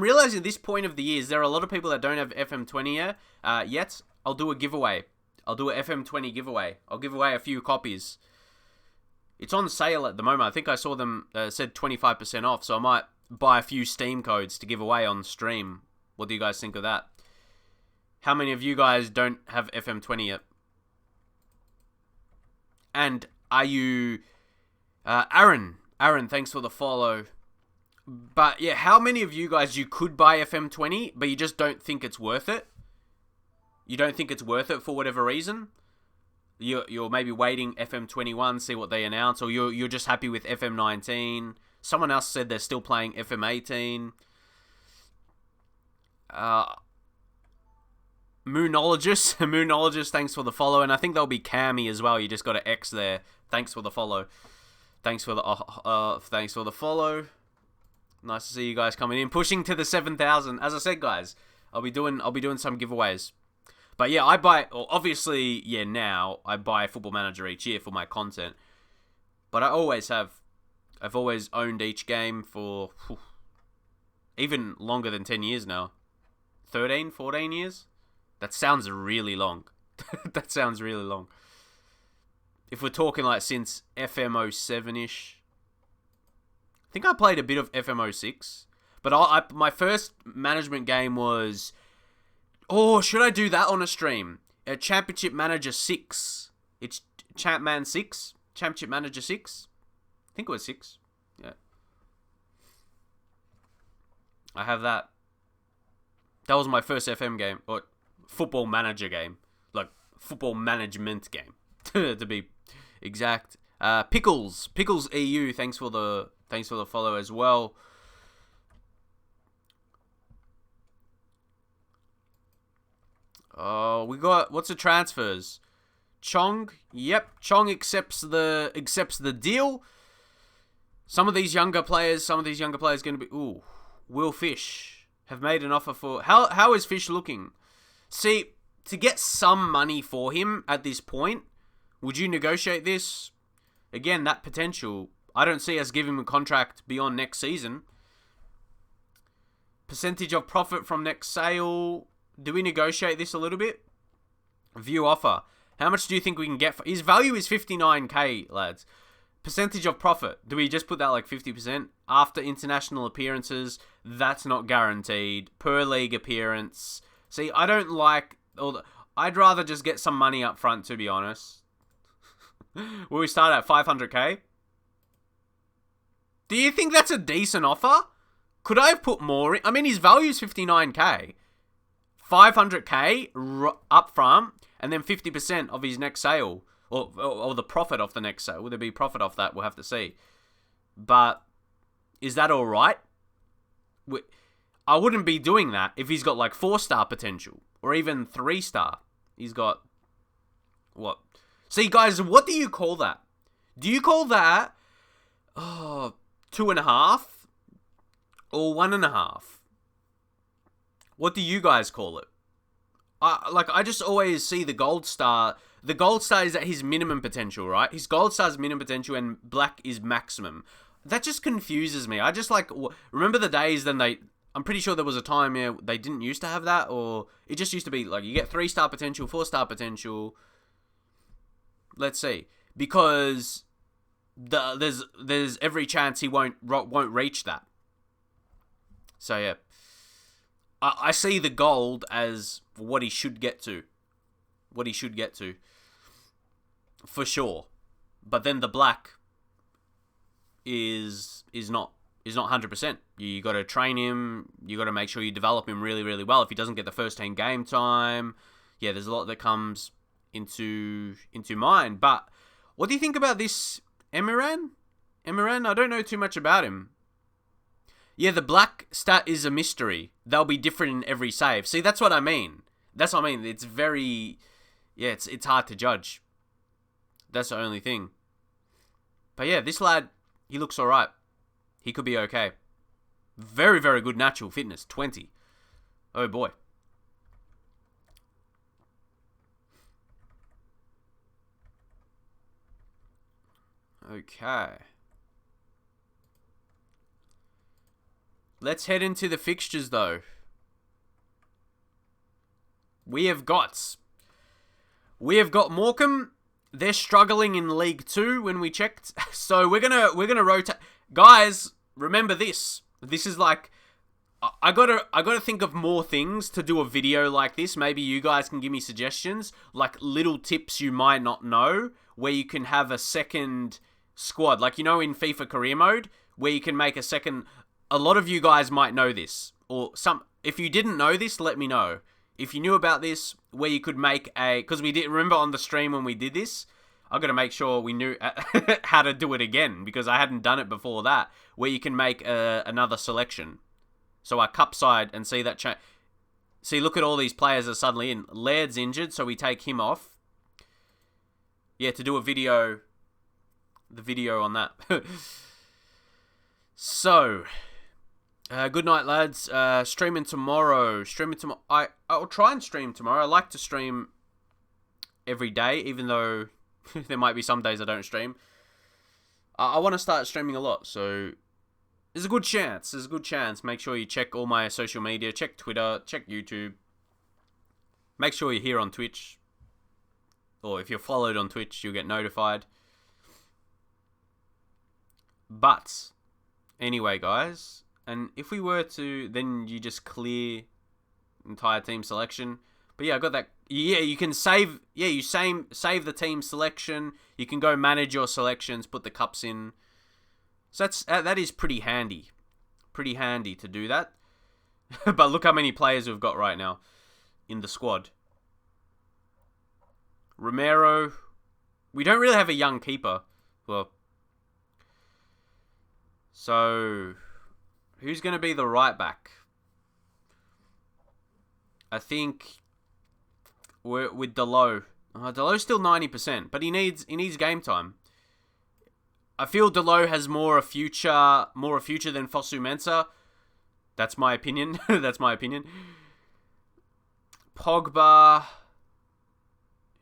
realizing at this point of the year, there are a lot of people that don't have FM20 yet. I'll do a giveaway. I'll do an FM20 giveaway. I'll give away a few copies. It's on sale at the moment. I think I saw them said 25% off, so I might buy a few Steam codes to give away on stream. What do you guys think of that? How many of you guys don't have FM20 yet? And are you... Aaron, thanks for the follow. But yeah, how many of you guys, you could buy FM20, but you just don't think it's worth it? You don't think it's worth it for whatever reason? You're maybe waiting FM21, see what they announce, or you're just happy with FM19. Someone else said they're still playing FM18. Moonologist, thanks for the follow, and I think there'll be Cammy as well. You just got an X there. Thanks for the follow. Thanks for the follow. Nice to see you guys coming in, pushing to the 7,000. As I said, guys, I'll be doing some giveaways. But yeah, now I buy Football Manager each year for my content. But I always have. I've always owned each game for even longer than 10 years now. 13, 14 years? That sounds really long. That sounds really long. If we're talking like since FM07-ish, think I played a bit of FM06. But my first management game was... Oh, should I do that on a stream? Championship Manager 6. It's Champman 6. Championship Manager 6. I think it was 6. Yeah. I have that. That was my first FM game. Or football manager game. Like, football management game. To be exact. Pickles EU, thanks for the follow as well. Oh, we got, what's the transfers? Chong, yep, Chong accepts the deal. Some of these younger players going to be, Will Fish have made an offer for, how is Fish looking? See, to get some money for him at this point, would you negotiate this? Again, that potential, I don't see us giving him a contract beyond next season. Percentage of profit from next sale. Do we negotiate this a little bit? View offer. How much do you think we can get for... His value is 59k, lads. Percentage of profit. Do we just put that like 50%? After international appearances, that's not guaranteed. Per league appearance. See, I don't like... I'd rather just get some money up front, to be honest. Will we start at 500k? Do you think that's a decent offer? Could I have put more in? I mean, his value is 59k. 500k up front, and then 50% of his next sale, or the profit off the next sale. Will there be profit off that? We'll have to see. But is that all right? I wouldn't be doing that if he's got like 4-star potential, or even 3-star. He's got what? See, guys, what do you call that? Do you call that 2.5 or 1.5? What do you guys call it? I just always see the gold star. The gold star is at his minimum potential, right? His gold star is minimum potential and black is maximum. That just confuses me. I just remember the days then I'm pretty sure there was a time where they didn't used to have that, or it just used to be like you get 3-star potential, 4-star potential. Let's see. Because there's every chance he won't reach that. So yeah. I see the gold as what he should get to. What he should get to. For sure. But then the black is not 100%. You got to train him. You got to make sure you develop him really, really well. If he doesn't get the first 10 game time, yeah, there's a lot that comes into mind. But what do you think about this Emiran? I don't know too much about him. Yeah, the black stat is a mystery. They'll be different in every save. See, that's what I mean. It's very... Yeah, it's hard to judge. That's the only thing. But yeah, this lad, he looks alright. He could be okay. Very, very good natural fitness. 20. Oh boy. Okay. Let's head into the fixtures, though. We have got Morecambe. They're struggling in League 2 when we checked. So we're gonna rotate. Guys, remember this. This is like I gotta think of more things to do a video like this. Maybe you guys can give me suggestions, like little tips you might not know, where you can have a second squad, like in FIFA career mode, where you can make a second. A lot of you guys might know this, or some. If you didn't know this, let me know. If you knew about this, where you could make because we did remember on the stream when we did this. I've got to make sure we knew how to do it again because I hadn't done it before that. Where you can make another selection. So our cup side and see that change. See, look at all these players are suddenly in. Laird's injured, so we take him off. Yeah, to do a video. The video on that. So, good night, lads. Streaming tomorrow. I'll try and stream tomorrow. I like to stream every day, even though there might be some days I don't stream. I want to start streaming a lot, so there's a good chance. Make sure you check all my social media. Check Twitter. Check YouTube. Make sure you're here on Twitch. Or if you're followed on Twitch, you'll get notified. But Anyway, guys, and if we were to, then you just clear entire team selection. But yeah, I got that. Yeah, you can save. Yeah, you save the team selection. You can go manage your selections, put the cups in. So that is pretty handy. Pretty handy to do that. But look how many players we've got right now in the squad. Romero. We don't really have a young keeper. Well, so who's going to be the right back? I think we're with Delo. Delo's still 90%, but he needs game time. I feel Delo has more a future than Fosu Mensah. That's my opinion. That's my opinion. Pogba.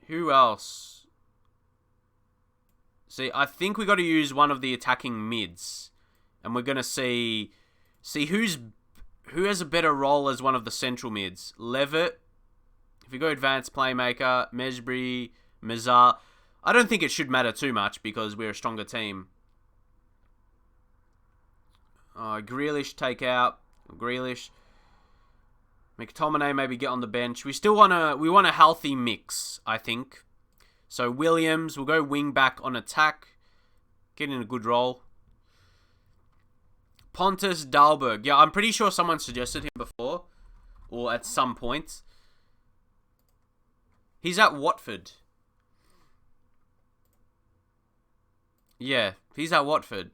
Who else? See, I think we got to use one of the attacking mids, and we're gonna see who has a better role as one of the central mids. Levitt. If we go advanced playmaker, Mesbury, Mazar. I don't think it should matter too much because we're a stronger team. Grealish take out. Grealish. McTominay maybe get on the bench. We want a healthy mix, I think. So Williams, we'll go wing back on attack. Get in a good role. Pontus Dahlberg. Yeah, I'm pretty sure someone suggested him before. Or at some point. He's at Watford. Yeah, he's at Watford.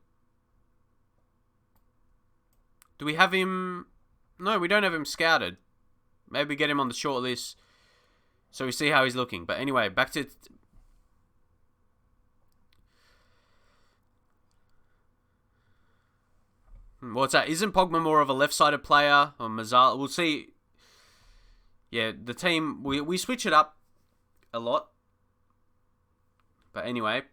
Do we have him? No, we don't have him scouted. Maybe get him on the short list so we see how he's looking. But anyway, back to... What's that? Isn't Pogba more of a left-sided player? Or Mazal? We'll see. Yeah, the team... We switch it up a lot. But anyway.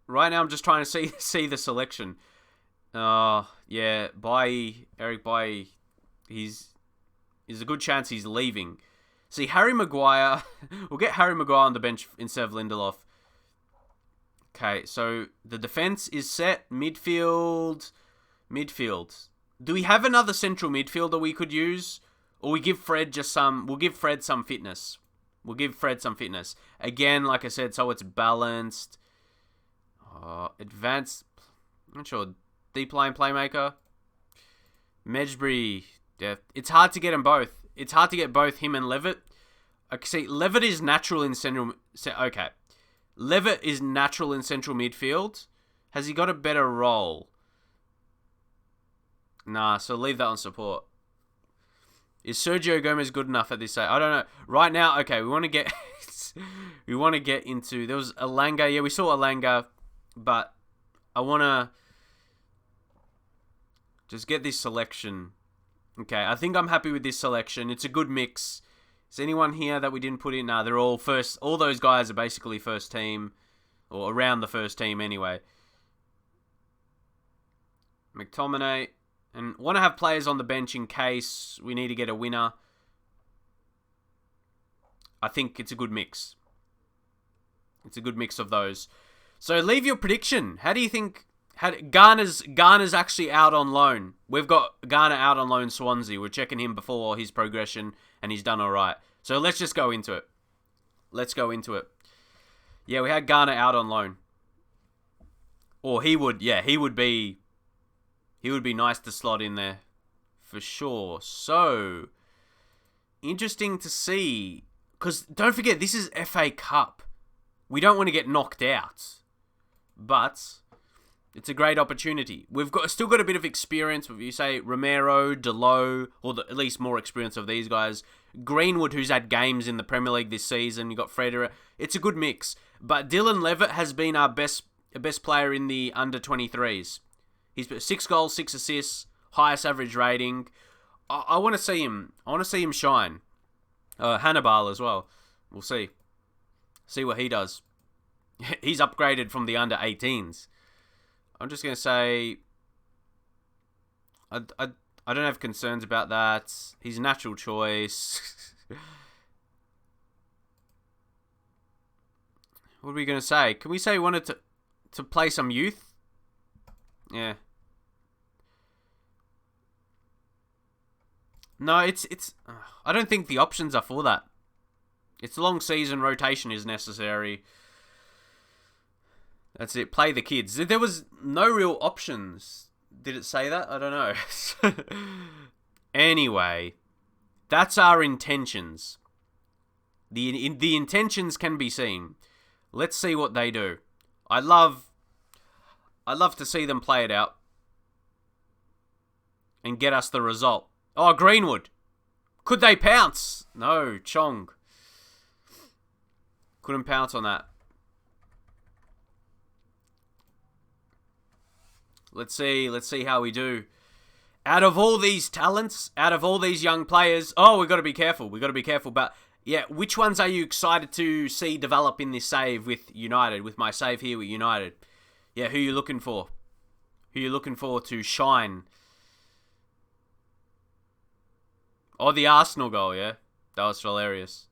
Right now I'm just trying to see the selection. Yeah, Eric Bailly, there's a good chance he's leaving. See, Harry Maguire, we'll get Harry Maguire on the bench instead of Lindelof. Okay, so the defense is set. Midfield. Do we have another central midfielder we could use? Or we'll give Fred some fitness. Again, like I said, so it's balanced. Advanced, I'm not sure. Deep line playmaker. Mesbury. Yeah, it's hard to get them both. It's hard to get both him and Levitt. Okay, see, Levitt is natural in central... Okay. Levitt is natural in central midfield. Has he got a better role? Nah, so leave that on support. Is Sergio Gomez good enough at this stage? I don't know. Right now, okay, we want to get... we want to get into... There was Alanga. Yeah, we saw Alanga. But I want to... just get this selection. Okay, I think I'm happy with this selection. It's a good mix. Is anyone here that we didn't put in? Nah, they're all first. All those guys are basically first team. Or around the first team anyway. McTominay. And want to have players on the bench in case we need to get a winner. I think it's a good mix. It's a good mix of those. So leave your prediction. How do you think... Garner's actually out on loan. We've got Garner out on loan Swansea. We're checking him before his progression, and he's done all right. So let's just go into it. Yeah, we had Garner out on loan. Or he would be nice to slot in there for sure. So interesting to see, because don't forget this is FA Cup. We don't want to get knocked out, but it's a great opportunity. We've still got a bit of experience. If you say Romero, Delo, or at least more experience of these guys. Greenwood, who's had games in the Premier League this season. You got Federer. It's a good mix. But Dylan Levitt has been our best player in the under 23s. He's 6 goals, 6 assists, highest average rating. I want to see him. I want to see him shine. Hannibal as well. We'll see. See what he does. He's upgraded from the under 18s. I'm just going to say, I don't have concerns about that. He's a natural choice. What are we going to say? Can we say we wanted to play some youth? Yeah. No, it's. I don't think the options are for that. It's a long season. Rotation is necessary. That's it. Play the kids. There was no real options. Did it say that? I don't know. Anyway, that's our intentions. The intentions can be seen. Let's see what they do. I love to see them play it out and get us the result. Oh, Greenwood. Could they pounce? No, Chong. Couldn't pounce on that. Let's see how we do. Out of all these talents, out of all these young players, we've got to be careful. But yeah, which ones are you excited to see develop in this save with United, with my save here with United? Yeah, who are you looking for? Who are you looking for to shine? Oh, the Arsenal goal, yeah? That was hilarious.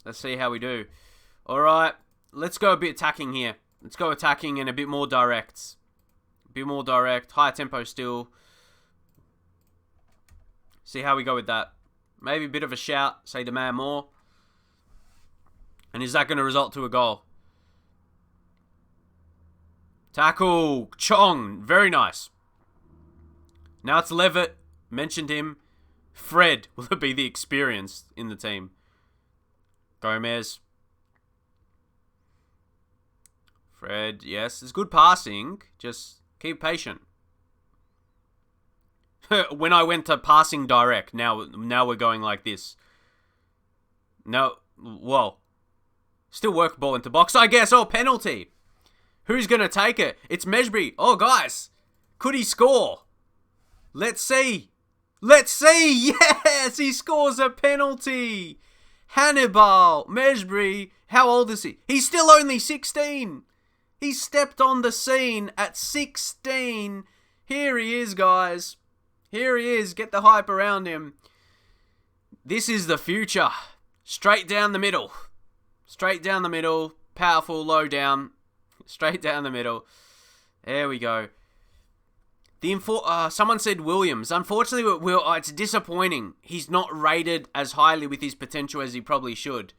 Let's see how we do. All right, let's go a bit attacking here. Let's go attacking and a bit more direct. Higher tempo still. See how we go with that. Maybe a bit of a shout. Say demand more. And is that going to result to a goal? Tackle. Chong. Very nice. Now it's Levitt. Mentioned him. Fred. Will it be the experience in the team? Gomez. Fred. Yes. It's good passing. Just keep patient. When I went to passing direct, now we're going like this. No. Whoa. Still work ball into box, I guess. Oh, penalty. Who's going to take it? It's Mejbri. Oh, guys. Could he score? Let's see. Yes, he scores a penalty. Hannibal. Mejbri. How old is he? He's still only 16. He stepped on the scene at 16. Here he is, guys. Here he is. Get the hype around him. This is the future. Straight down the middle. Powerful, low down. Straight down the middle. There we go. Someone said Williams. Unfortunately, it's disappointing. He's not rated as highly with his potential as he probably should.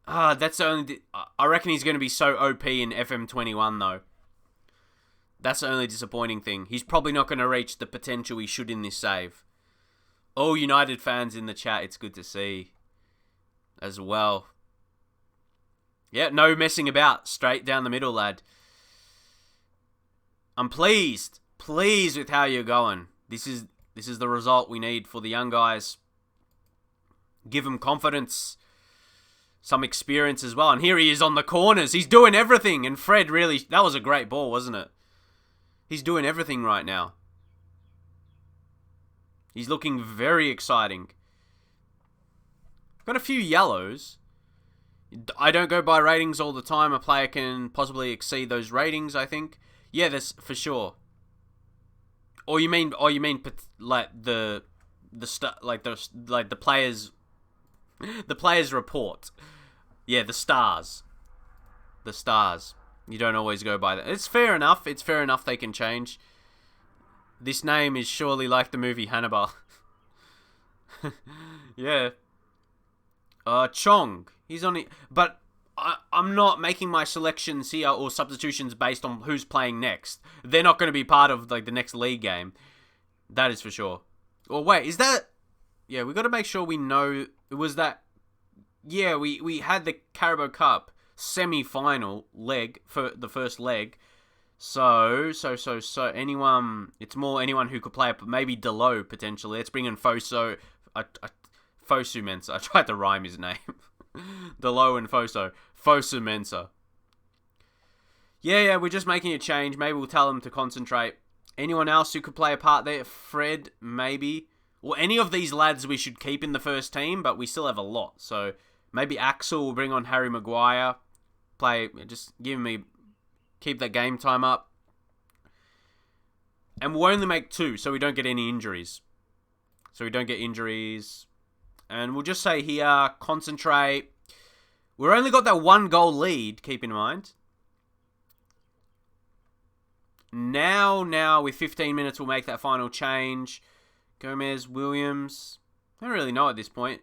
That's the only. I reckon he's going to be so OP in FM21 though. That's the only disappointing thing. He's probably not going to reach the potential he should in this save. All United fans in the chat, it's good to see as well. Yeah, no messing about. Straight down the middle, lad. I'm pleased with how you're going. This is the result we need for the young guys. Give them confidence. Some experience as well. And here he is on the corners. He's doing everything. And Fred really... That was a great ball, wasn't it? He's doing everything right now. He's looking very exciting. Got a few yellows. I don't go by ratings all the time. A player can possibly exceed those ratings, I think. Yeah, that's for sure. Or you mean like the players... The players report. Yeah, the stars. You don't always go by that. It's fair enough. They can change. This name is surely like the movie Hannibal. Yeah. Chong. He's on it. But I'm not making my selections here or substitutions based on who's playing next. They're not going to be part of like the next league game. That is for sure. Or wait, is that... Yeah, we got to make sure we know... It was that... Yeah, we had the Carabao Cup semi-final leg for the first leg. So anyone... It's more anyone who could play up, maybe Delo potentially. Let's bring in Fosu. Fosu Mensah. I tried to rhyme his name. Delo and Fosu. Fosu Mensah. Yeah, we're just making a change. Maybe we'll tell them to concentrate. Anyone else who could play a part there? Fred, maybe. Well, any of these lads we should keep in the first team, but we still have a lot. So maybe Axel will bring on Harry Maguire. Keep that game time up. And we'll only make 2, so we don't get any injuries. And we'll just say here, concentrate. We've only got that 1 goal lead, keep in mind. Now, with 15 minutes, we'll make that final change. Gomez, Williams. I don't really know at this point.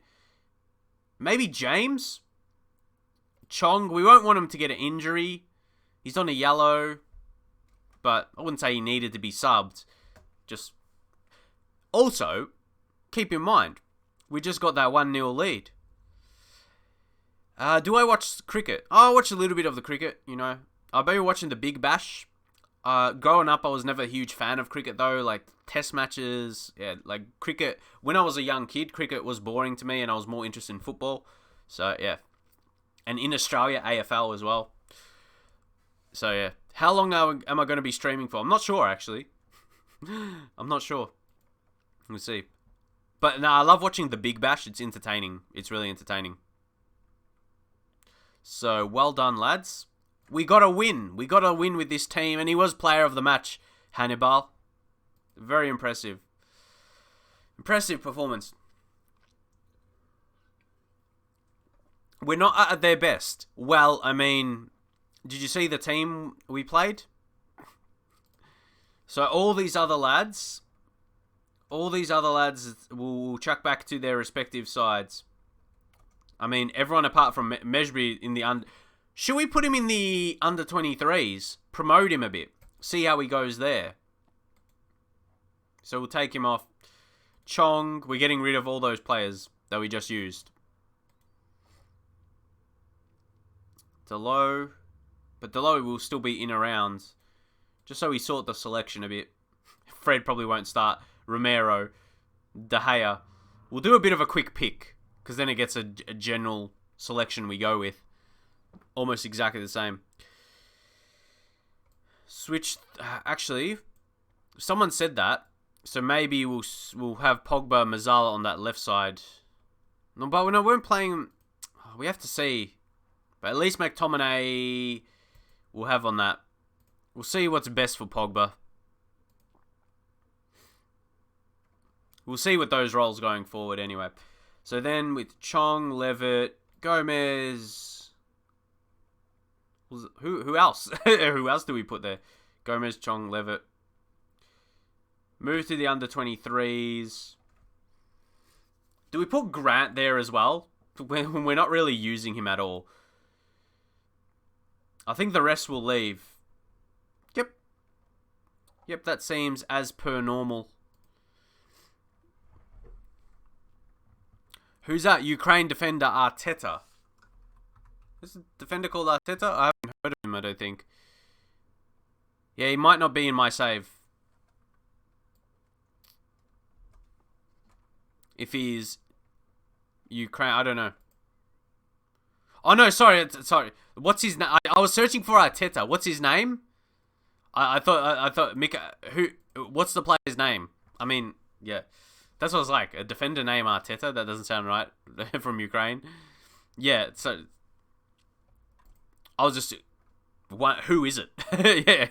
Maybe James? Chong. We won't want him to get an injury. He's on a yellow. But I wouldn't say he needed to be subbed. Just... Also, keep in mind, we just got that 1-0 lead. Do I watch cricket? Oh, I watch a little bit of the cricket, you know. I'll be watching the Big Bash. Growing up, I was never a huge fan of cricket, though. Like, test matches, yeah, like, cricket. When I was a young kid, cricket was boring to me, and I was more interested in football. So, yeah. And in Australia, AFL as well. So, yeah. How long now am I going to be streaming for? I'm not sure, actually. I'm not sure. We'll see. But, no, I love watching the Big Bash. It's entertaining. It's really entertaining. So, well done, lads. We got a win. We got a win with this team, and he was player of the match, Hannibal. Very impressive. Impressive performance. We're not at their best. Well, I mean, did you see the team we played? So all these other lads will chuck back to their respective sides. I mean, everyone apart from Mejbri in the under... Should we put him in the under-23s? Promote him a bit. See how he goes there. So we'll take him off. Chong, we're getting rid of all those players that we just used. Delo. But Delo will still be in around. Just so we sort the selection a bit. Fred probably won't start. Romero. De Gea. We'll do a bit of a quick pick. Because then it gets a general selection we go with. Almost exactly the same. Switch. Actually, someone said that. So maybe we'll have Pogba, Mazzala on that left side. No, but we weren't playing. We have to see. But at least McTominay we'll have on that. We'll see what's best for Pogba. We'll see with those roles going forward anyway. So then with Chong, Levitt, Gomez. Who else? Who else do we put there? Gomez, Chong, Levitt. Move to the under-23s. Do we put Grant there as well? When we're not really using him at all. I think the rest will leave. Yep, that seems as per normal. Who's that? Ukraine defender Arteta. Is the defender called Arteta? I haven't heard of him, I don't think. Yeah, he might not be in my save. If he's Ukraine, I don't know. Oh no, sorry. What's his name? I was searching for Arteta. What's his name? I thought Mika. What's the player's name? I mean, yeah, that's what I was like. A defender named Arteta. That doesn't sound right. From Ukraine. Yeah. So I was just, who is it? Yeah.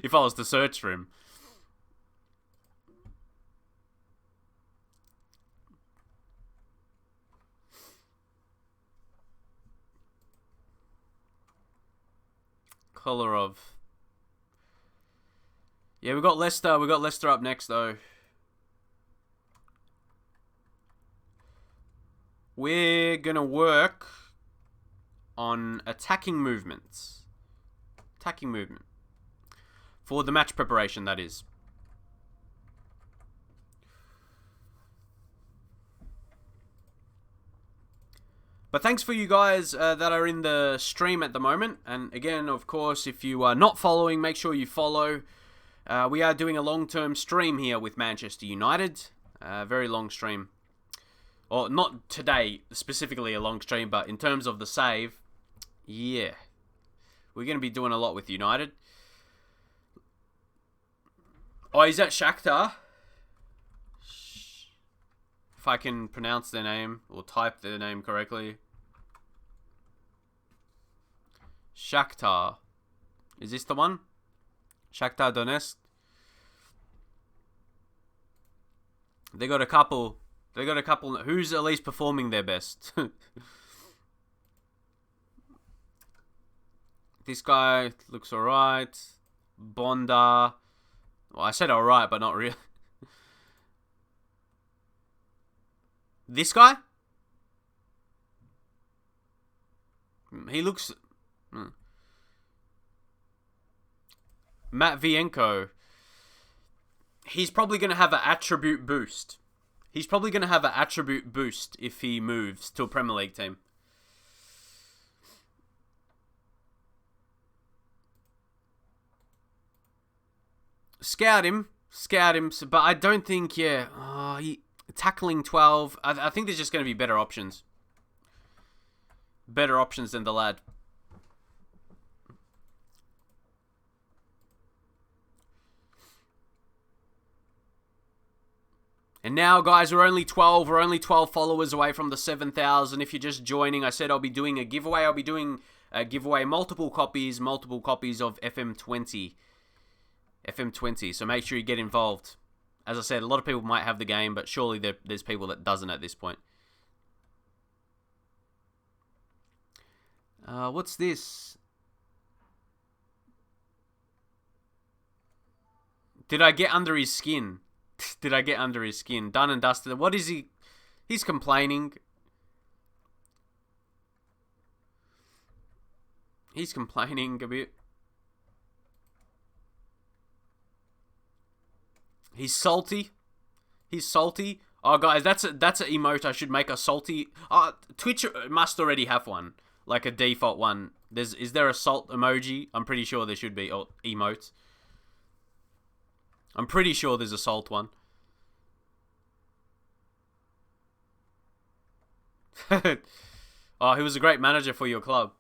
If I was to search for him. Kolarov. Yeah, we got Leicester. We got Leicester up next, though. We're gonna work on attacking movements. Attacking movement. For the match preparation, that is. But thanks for you guys that are in the stream at the moment. And again, of course, if you are not following, make sure you follow. We are doing a long-term stream here with Manchester United. Very long stream. Or not today, specifically a long stream, but in terms of the save, yeah. We're going to be doing a lot with United. Oh, is that Shakhtar? If I can pronounce their name, or type their name correctly. Shakhtar. Is this the one? Shakhtar Donetsk. They got a couple. Who's at least performing their best? This guy looks alright. Bonda. Well, I said alright, but not really. This guy? He looks... Matvienko. He's probably going to have an attribute boost. He's probably going to have an attribute boost if he moves to a Premier League team. Scout him, but I don't think, tackling 12, I think there's just going to be better options. Better options than the lad. And now, guys, we're only 12 followers away from the 7,000. If you're just joining, I said I'll be doing a giveaway. I'll be doing a giveaway, multiple copies of FM20. FM20, so make sure you get involved. As I said, a lot of people might have the game, but surely there's people that doesn't at this point. What's this? Did I get under his skin? Did I get under his skin? Done and dusted. What is he? He's complaining. He's complaining a bit. He's salty. He's salty. Oh, guys, that's an emote. I should make a salty. Twitch must already have one, like a default one. Is there a salt emoji? I'm pretty sure there should be. Or emotes. I'm pretty sure there's a salt one. Oh, he was a great manager for your club.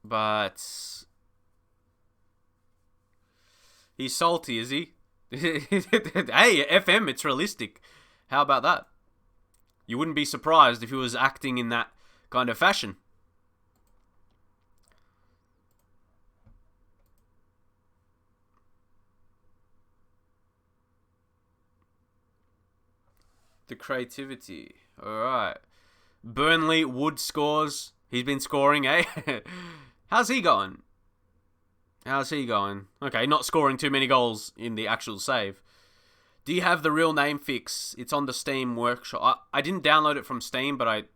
But he's salty, is he? Hey, FM, it's realistic. How about that? You wouldn't be surprised if he was acting in that kind of fashion. The creativity. Alright. Burnley, Wood scores. He's been scoring, eh? How's he going? Okay, not scoring too many goals in the actual save. Do you have the real name fix? It's on the Steam workshop. I didn't download it from Steam, but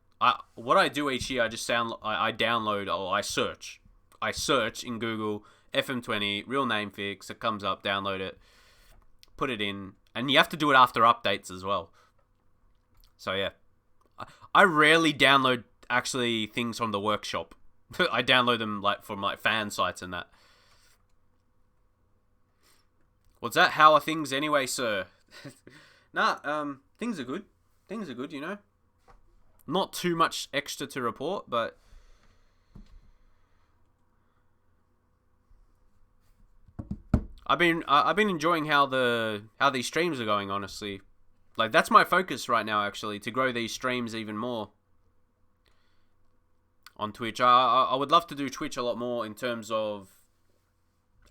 what I do each year, I download or I search. I search in Google FM20 real name fix. It comes up, download it, put it in, and you have to do it after updates as well. So yeah, I rarely download actually things from the workshop. I download them from fan sites and that. What's that? How are things anyway, sir? Things are good. Things are good, you know. Not too much extra to report, but I've been enjoying how these streams are going, honestly. Like, that's my focus right now, actually, to grow these streams even more on Twitch. I would love to do Twitch a lot more in terms of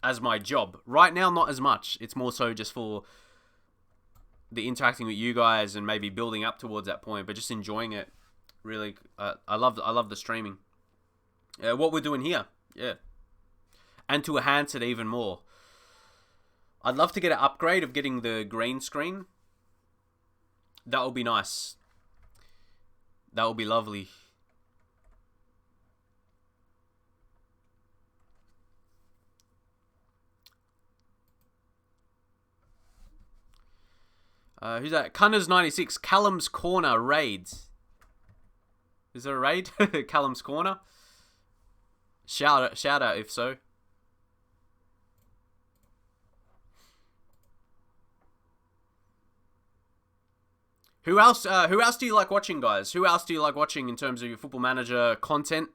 as my job. Right now, not as much. It's more so just for the interacting with you guys and maybe building up towards that point, but just enjoying it. Really, I love the streaming. What we're doing here, yeah, and to enhance it even more. I'd love to get an upgrade of getting the green screen. That would be nice. That would be lovely. Who's that? Cunners96. Callum's Corner raids. Is there a raid? Callum's Corner? Shout out if so. Who else do you like watching, guys? Who else do you like watching in terms of your Football Manager content?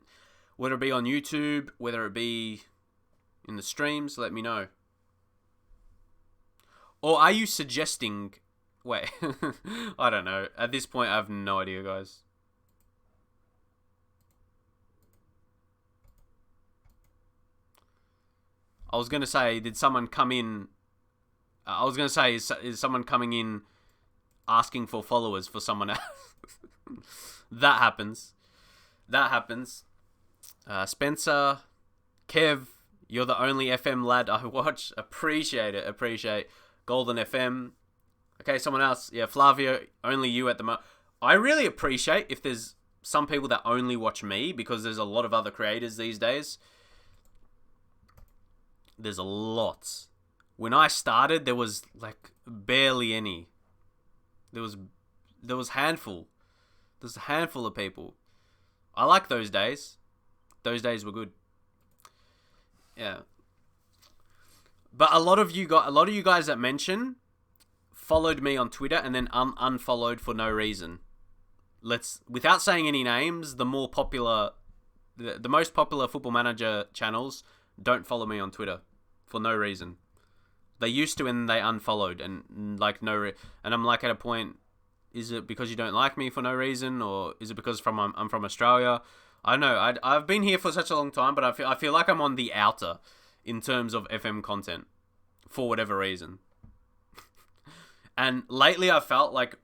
Whether it be on YouTube, whether it be in the streams, let me know. Or are you suggesting... Wait, I don't know. At this point, I have no idea, guys. I was going to say, did someone come in... I was going to say, is someone coming in asking for followers for someone else? That happens. Spencer, Kev, you're the only FM lad I watch. Appreciate it. Golden FM. Okay, someone else. Yeah, Flavio, only you at the moment. I really appreciate if there's some people that only watch me, because there's a lot of other creators these days. There's a lot. When I started, there was like barely any. There was handful. There's a handful of people. I like those days. Those days were good. Yeah. But a lot of you guys that mention followed me on Twitter and then unfollowed for no reason. Without saying any names, the most popular Football Manager channels don't follow me on Twitter for no reason. They used to, and they unfollowed, and like and I'm like at a point, is it because you don't like me for no reason, or is it because I'm from Australia? I don't know. I've been here for such a long time, but I feel like I'm on the outer in terms of FM content for whatever reason. And lately I felt like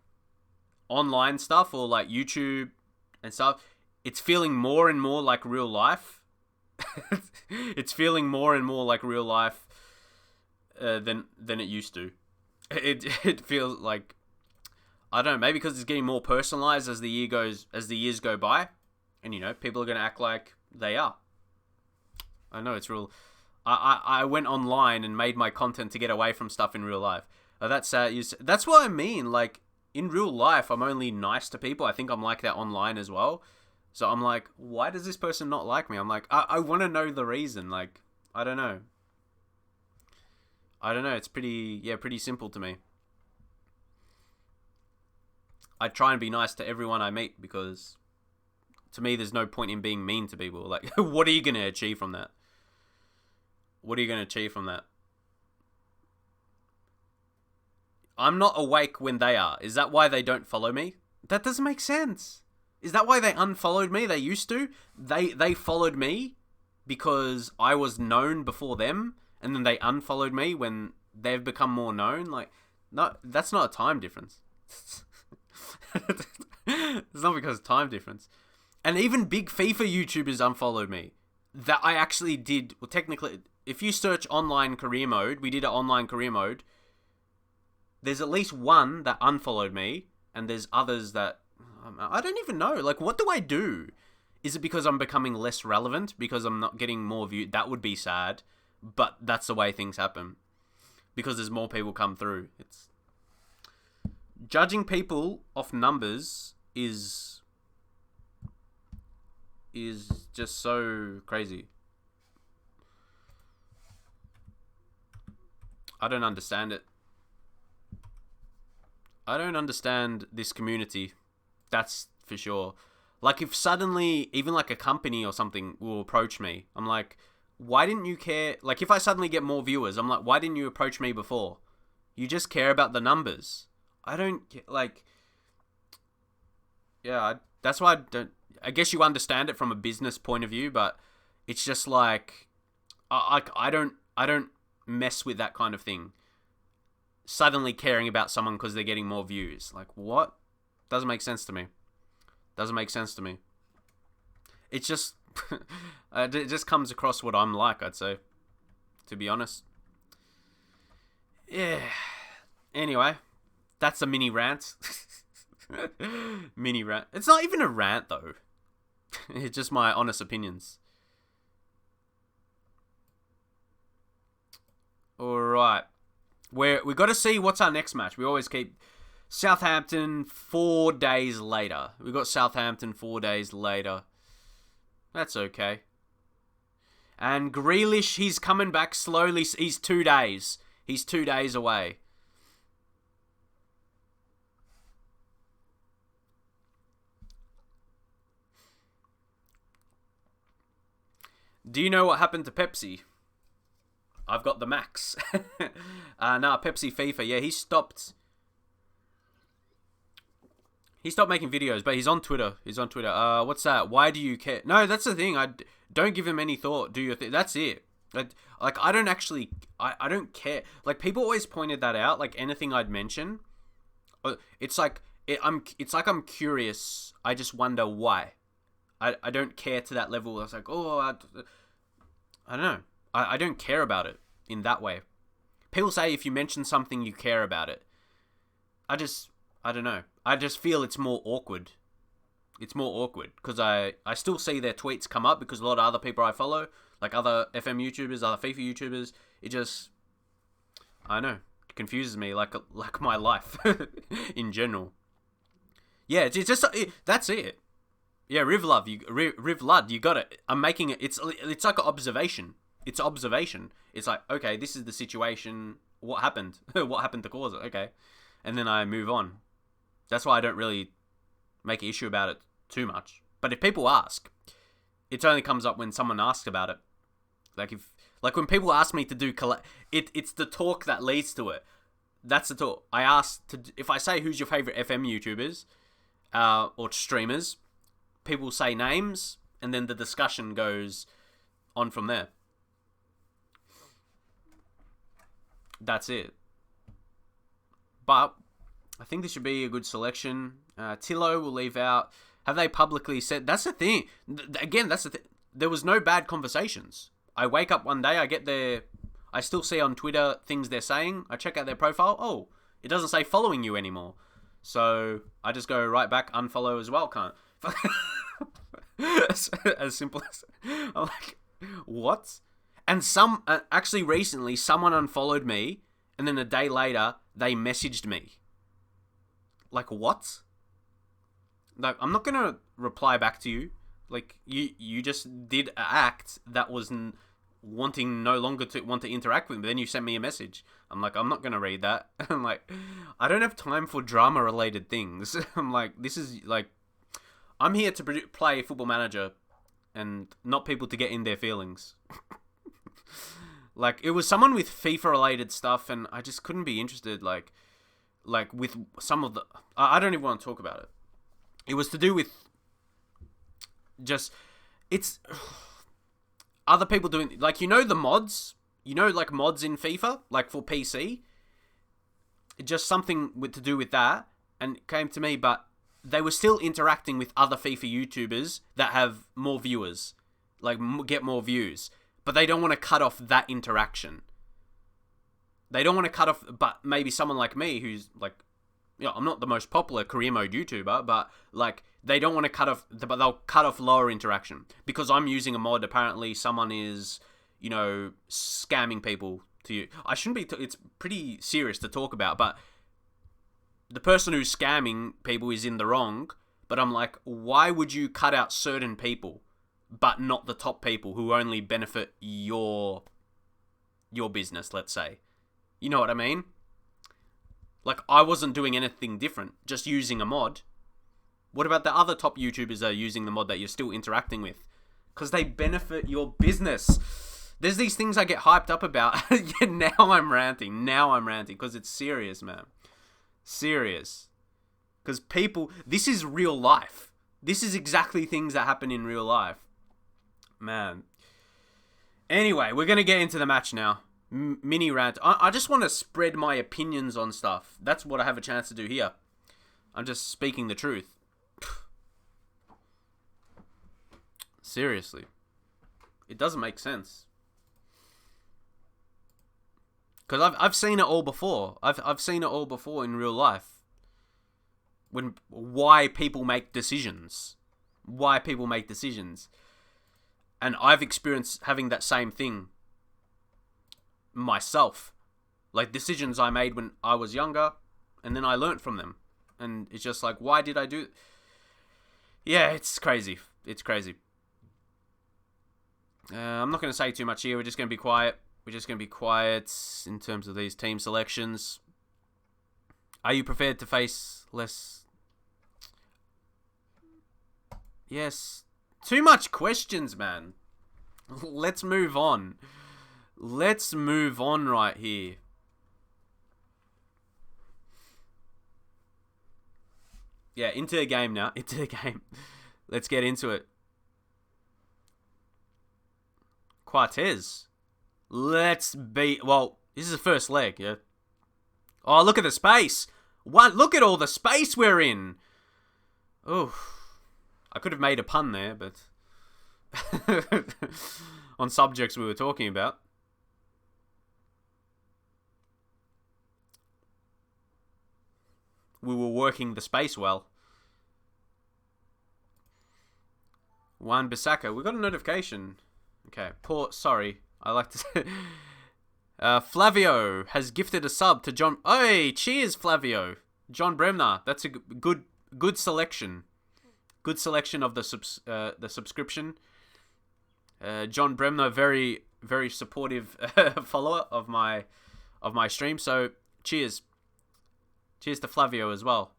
online stuff, or like YouTube and stuff, it's feeling more and more like real life. It's feeling more and more like real life than it used to. It feels like, I don't know, maybe because it's getting more personalized as the years go by, and people are going to act like they are. I know it's real. I went online and made my content to get away from stuff in real life. That's that's what I mean. Like, in real life, I'm only nice to people. I think I'm like that online as well. So I'm like, why does this person not like me? I'm like, I want to know the reason. Like, I don't know. It's pretty simple to me. I try and be nice to everyone I meet, because to me, there's no point in being mean to people. Like, what are you going to achieve from that? I'm not awake when they are. Is that why they don't follow me? That doesn't make sense. Is that why they unfollowed me? They used to. They followed me because I was known before them, and then they unfollowed me when they've become more known. Like, no, that's not a time difference. It's not because of time difference. And even big FIFA YouTubers unfollowed me. That I actually did. Well, technically, if you search online career mode, we did an online career mode. There's at least one that unfollowed me, and there's others that I don't even know. Like, what do I do? Is it because I'm becoming less relevant because I'm not getting more views? That would be sad, but that's the way things happen because there's more people come through. It's judging people off numbers is just so crazy. I don't understand it. I don't understand this community. That's for sure. Like, if suddenly, even like a company or something will approach me, I'm like, why didn't you care? Like, if I suddenly get more viewers, I'm like, why didn't you approach me before? You just care about the numbers. I don't, like, yeah, that's why I guess you understand it from a business point of view, but it's just like, I don't mess with that kind of thing. Suddenly caring about someone because they're getting more views. Like, what? Doesn't make sense to me. It's just, it just comes across what I'm like, I'd say, to be honest. Yeah. Anyway, that's a mini rant. Mini rant. It's not even a rant, though. It's just my honest opinions. Alright. We got to see what's our next match. We always keep Southampton 4 days later. We got Southampton 4 days later. That's okay. And Grealish, he's coming back slowly. He's 2 days. He's 2 days away. Do you know what happened to Pepsi? I've got the max. Pepsi FIFA. Yeah, he stopped making videos, but he's on Twitter. What's that? Why do you care? No, that's the thing. I don't give him any thought. Do your thing. That's it. Like, I don't actually... I don't care. Like, people always pointed that out. Like, anything I'd mention... It's like, It's like I'm curious. I just wonder why. I don't care to that level. I was like, I don't know. I don't care about it in that way. People say if you mention something, you care about it. I don't know. I just feel it's more awkward. It's more awkward because I still see their tweets come up because a lot of other people I follow, like other FM YouTubers, other FIFA YouTubers, it just, I don't know, it confuses me like my life in general. Yeah, it's just, that's it. Yeah, Riv Lud, you got it. I'm making it, it's like an observation. It's observation. It's like, okay, this is the situation. What happened? What happened to cause it? Okay. And then I move on. That's why I don't really make an issue about it too much. But if people ask, it only comes up when someone asks about it. Like when people ask me to do it's the talk that leads to it. That's the talk. If I say who's your favorite FM YouTubers or streamers, people say names, and then the discussion goes on from there. That's it. But I think this should be a good selection. Tillo will leave out. Have they publicly said? That's the thing. Again, that's the thing. There was no bad conversations. I wake up one day, I still see on Twitter things they're saying. I check out their profile. Oh, it doesn't say following you anymore. So I just go right back, unfollow as well. Can't. As simple as. I'm like, what? And actually recently, someone unfollowed me, and then a day later, they messaged me. Like, what? Like, I'm not gonna reply back to you. Like, you just did an act that was wanting no longer to want to interact with me. Then you sent me a message. I'm like, I'm not gonna read that. I'm like, I don't have time for drama-related things. I'm like, this is like, I'm here to play Football Manager, and not people to get in their feelings. Like, it was someone with FIFA-related stuff, and I just couldn't be interested, like with some of the... I don't even want to talk about it. It was to do with just... It's... Other people doing... Like, the mods? Like, mods in FIFA? Like, for PC? Just something to do with that, and it came to me, but they were still interacting with other FIFA YouTubers that have more viewers. Like, get more views. But they don't want to cut off that interaction. They don't want to cut off, but maybe someone like me who's like, I'm not the most popular career mode YouTuber, but like, they don't want to cut off, but they'll cut off lower interaction. Because I'm using a mod, apparently someone is, scamming people to you. I shouldn't be, it's pretty serious to talk about, but the person who's scamming people is in the wrong, but I'm like, why would you cut out certain people? But not the top people who only benefit your business, let's say. You know what I mean? Like, I wasn't doing anything different, just using a mod. What about the other top YouTubers that are using the mod that you're still interacting with? Because they benefit your business. There's these things I get hyped up about. Yeah, now I'm ranting, because it's serious, man. Serious. Because this is real life. This is exactly things that happen in real life. Man. Anyway, we're going to get into the match now. Mini rant. I just want to spread my opinions on stuff. That's what I have a chance to do here. I'm just speaking the truth. Seriously. It doesn't make sense. Because I've seen it all before. I've seen it all before in real life. Why people make decisions. And I've experienced having that same thing myself. Like, decisions I made when I was younger, and then I learnt from them. And it's just like, why did I do... Yeah, it's crazy. It's crazy. I'm not going to say too much here. We're just going to be quiet. In terms of these team selections. Are you prepared to face less... Yes. Too much questions, man. Let's move on. Let's move on right here. Yeah, into the game now. Let's get into it. Quartez. Well, this is the first leg, yeah? Oh, look at the space. What? Look at all the space we're in. Oh, I could have made a pun there, but on subjects we were talking about. We were working the space well. Juan Bissaka, we got a notification. Okay, sorry. I like to say... Flavio has gifted a sub to John... Hey, cheers, Flavio. John Bremner. That's a good selection. Good selection of the subscription. John Bremner, very, very supportive follower of my stream. So, cheers. Cheers to Flavio as well.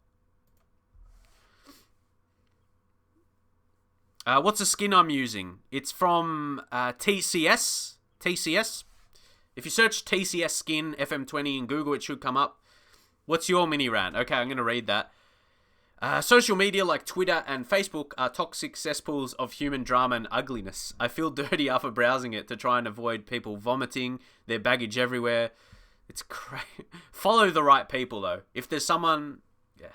What's the skin I'm using? It's from TCS. TCS. If you search TCS skin FM20 in Google, it should come up. What's your mini rant? Okay, I'm going to read that. Social media like Twitter and Facebook are toxic cesspools of human drama and ugliness. I feel dirty after browsing it to try and avoid people vomiting, their baggage everywhere. It's crazy. Follow the right people, though. If there's someone... Yeah.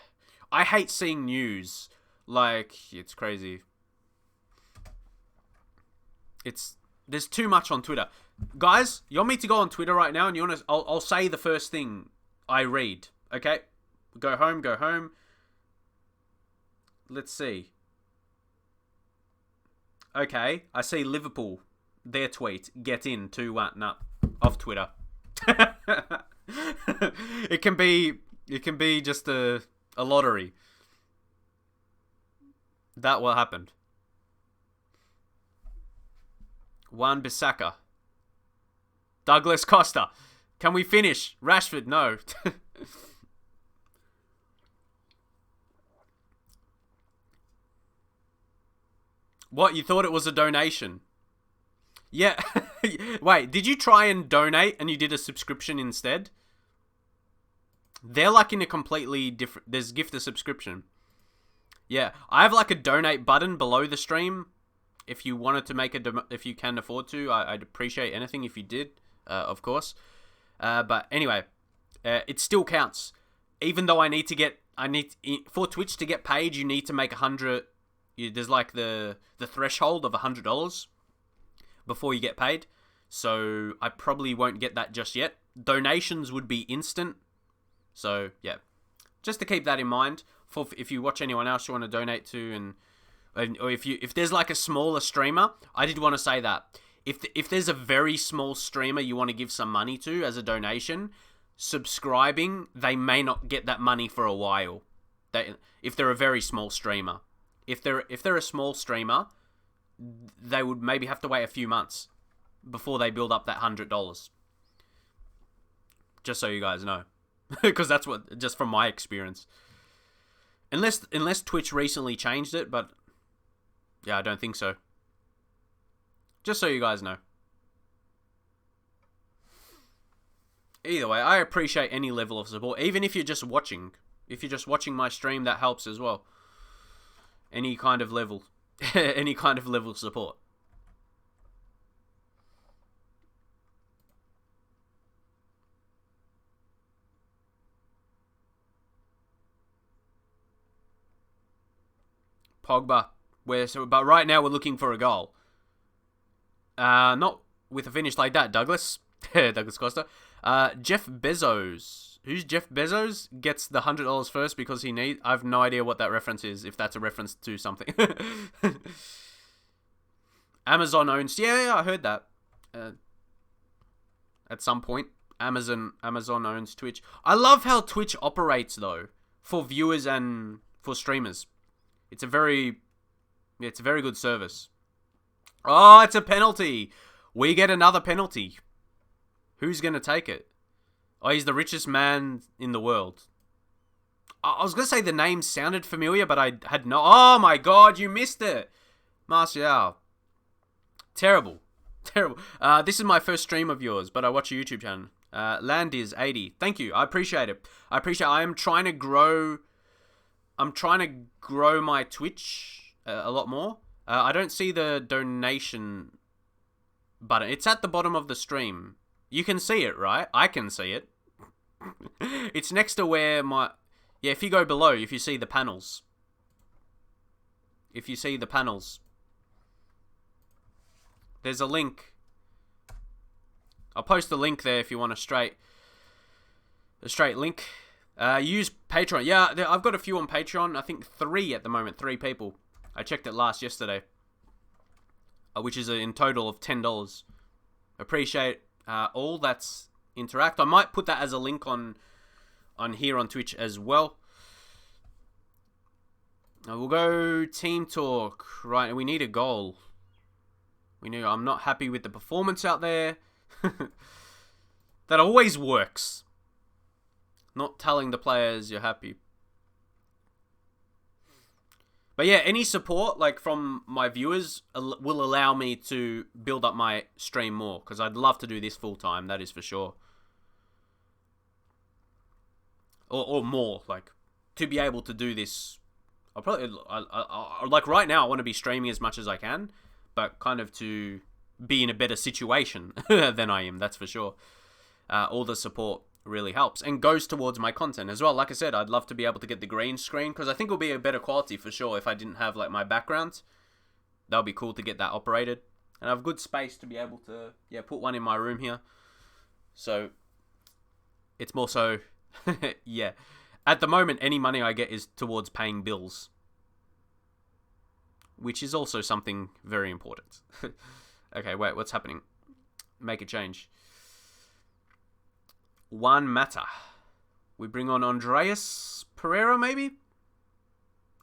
I hate seeing news. Like, it's crazy. There's too much on Twitter. Guys, you want me to go on Twitter right now and you want to... I'll say the first thing I read. Okay? Go home. Let's see. Okay, I see Liverpool. Their tweet. Get in 2-1. Nah, off Twitter. It can be just a lottery. That what happened. Juan Bissaka. Douglas Costa. Can we finish? Rashford, no. What, you thought it was a donation? Yeah. Wait, did you try and donate and you did a subscription instead? They're like in a completely different... There's gift a subscription. Yeah, I have like a donate button below the stream. If you wanted to make if you can afford to, I'd appreciate anything if you did, of course. But anyway, it still counts. Even though for Twitch to get paid, you need to make 100. There's like the threshold of $100 before you get paid. So I probably won't get that just yet. Donations would be instant. So yeah, just to keep that in mind for if you watch anyone else you want to donate to, or if there's like a smaller streamer, I did want to say that if there's a very small streamer you want to give some money to as a donation, subscribing, they may not get that money for a while. If they're a very small streamer, if they're a small streamer, they would maybe have to wait a few months before they build up that $100. Just so you guys know, because that's just from my experience. Unless Twitch recently changed it, but yeah, I don't think so. Just so you guys know. Either way, I appreciate any level of support, even if you're just watching. If you're just watching my stream, that helps as well. Any kind of level, any kind of level of support. Pogba. But right now we're looking for a goal. Not with a finish like that, Douglas. Douglas Costa. Jeff Bezos. Who's Jeff Bezos? Gets the $100 first because he needs... I have no idea what that reference is, if that's a reference to something. Amazon owns... Yeah, I heard that. At some point. Amazon owns Twitch. I love how Twitch operates, though, for viewers and for streamers. It's a very good service. Oh, it's a penalty. We get another penalty. Who's going to take it? Oh, he's the richest man in the world. I was going to say the name sounded familiar, but I had no... Oh my god, you missed it. Martial. Terrible. This is my first stream of yours, but I watch your YouTube channel. Landiz80. Thank you. I appreciate it. I am trying to grow... I'm trying to grow my Twitch a lot more. I don't see the donation button. It's at the bottom of the stream. You can see it, right? I can see it. It's next to where Yeah, if you go below, if you see the panels. If you see the panels. There's a link. I'll post the link there if you want a straight link. Use Patreon. Yeah, I've got a few on Patreon. I think 3 at the moment. 3 people. I checked it yesterday. Which is in total of $10. Appreciate all that's interact. I might put that as a link on here on Twitch as well. We'll go team talk. Right, we need a goal. I'm not happy with the performance out there. That always works. Not telling the players you're happy. But yeah, any support from my viewers will allow me to build up my stream more, because I'd love to do this full time, that is for sure. Or more, to be able to do this. I'll probably right now I want to be streaming as much as I can, but kind of to be in a better situation than I am, that's for sure. All the support really helps and goes towards my content as well. Like I said, I'd love to be able to get the green screen, because I think it'll be a better quality for sure if I didn't have my background. That would be cool to get that operated, and I have good space to be able to put one in my room here. So it's more so yeah, at the moment any money I get is towards paying bills, which is also something very important. Okay, wait, what's happening? Make a change. One matter. We bring on Andreas Pereira, maybe?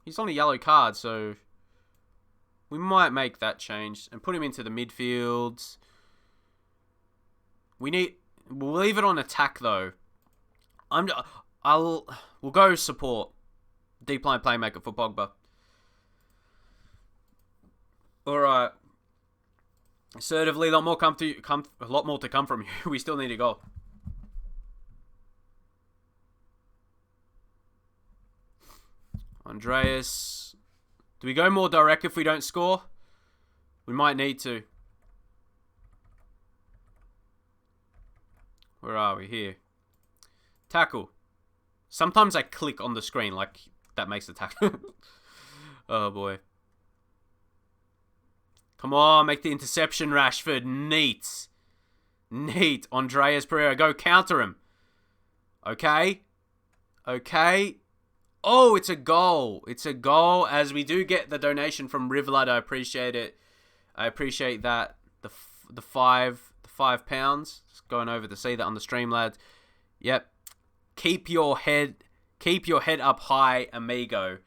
He's on a yellow card, so we might make that change and put him into the midfield. We'll leave it on attack, though. We'll go support. Deep line playmaker for Pogba. Alright. Assertively, a lot more to come from you. We still need a goal. Andreas. Do we go more direct if we don't score? We might need to. Where are we? Here. Tackle. Sometimes I click on the screen that makes the tackle. Oh boy. Come on, make the interception, Rashford. Neat. Andreas Pereira, go counter him. Okay. Oh, it's a goal. It's a goal, as we do get the donation from Rivlad. I appreciate it. I appreciate that. The £5. Just going over to see that on the stream, lads. Yep. Keep your head up high, amigo.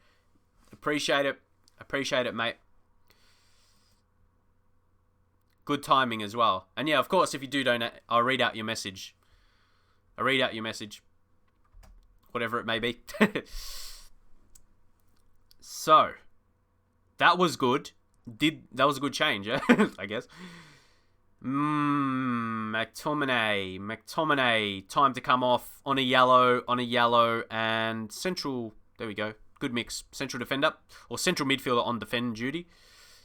Appreciate it, mate. Good timing as well. And yeah, of course, if you do donate, I'll read out your message. Whatever it may be. So, that was good. That was a good change, yeah? I guess. McTominay. Time to come off on a yellow, and central. There we go. Good mix. Central defender or central midfielder on defend duty.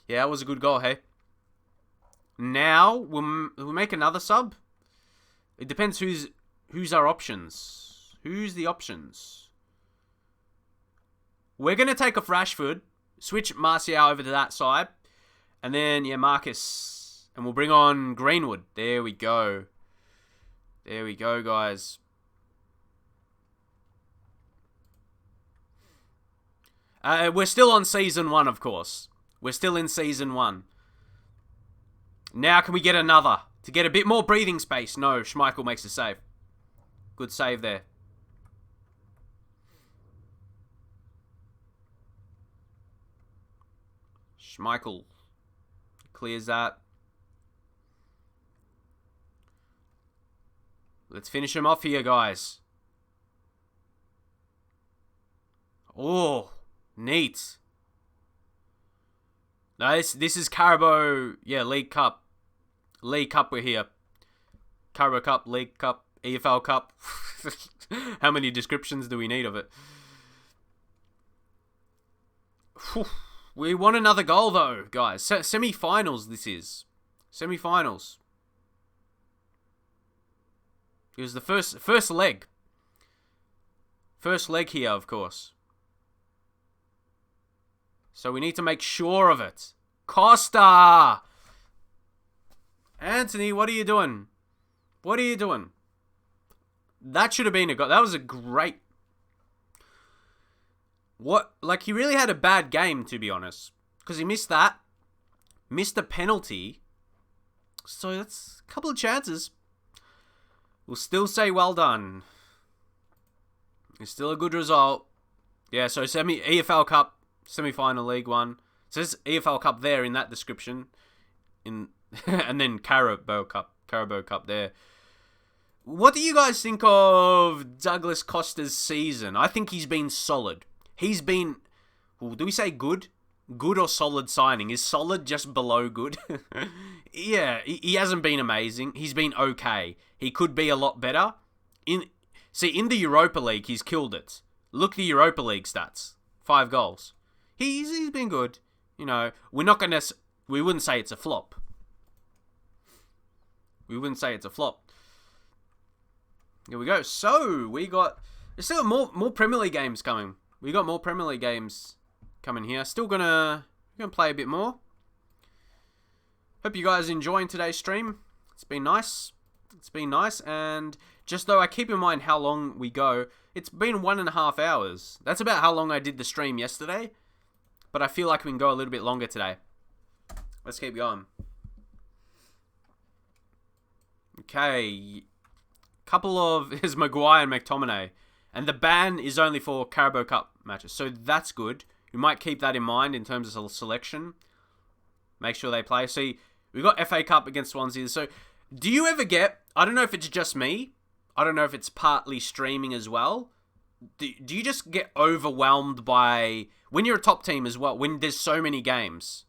Yeah, that was a good goal, hey. Now we'll make another sub. It depends who's our options. Who's the options? We're gonna take off Rashford, switch Martial over to that side, and then Marcus, and we'll bring on Greenwood. There we go, guys. We're still on season 1, of course. We're still in season 1. Now can we get another? To get a bit more breathing space. No, Schmeichel makes a save. Good save there. Schmeichel clears that. Let's finish him off here, guys. Oh, neat. No, this is Carabao, League Cup. League Cup we're here. Carabao Cup, League Cup, EFL Cup. How many descriptions do we need of it? Whew. We want another goal though, guys. Semi-finals this is. Semi-finals. It was the first leg. First leg here, of course. So we need to make sure of it. Costa! Anthony, what are you doing? What are you doing? That should have been a goal. That was a great... he really had a bad game, to be honest. Because he missed that. Missed a penalty. So that's a couple of chances. We'll still say well done. It's still a good result. Yeah, so EFL Cup, semi-final League One. It says EFL Cup there in that description. And then Carabao Cup there. What do you guys think of Douglas Costa's season? I think he's been solid. He's been... Well, do we say good? Good or solid signing? Is solid just below good? Yeah, he hasn't been amazing. He's been okay. He could be a lot better. In the Europa League, he's killed it. Look at the Europa League stats. 5 goals. He's been good. You know, we wouldn't say it's a flop. We wouldn't say it's a flop. Here we go. So, there's still more Premier League games coming. We got more Premier League games coming here. Still gonna play a bit more. Hope you guys enjoying today's stream. It's been nice. And just though I keep in mind how long we go, it's been 1.5 hours. That's about how long I did the stream yesterday. But I feel like we can go a little bit longer today. Let's keep going. Okay. Couple of... Is Maguire and McTominay. And the ban is only for Carabao Cup matches. So that's good. We might keep that in mind in terms of selection. Make sure they play. See, we got FA Cup against Swansea. So, do you ever get... I don't know if it's just me. I don't know if it's partly streaming as well. Do you just get overwhelmed by... When you're a top team as well, when there's so many games.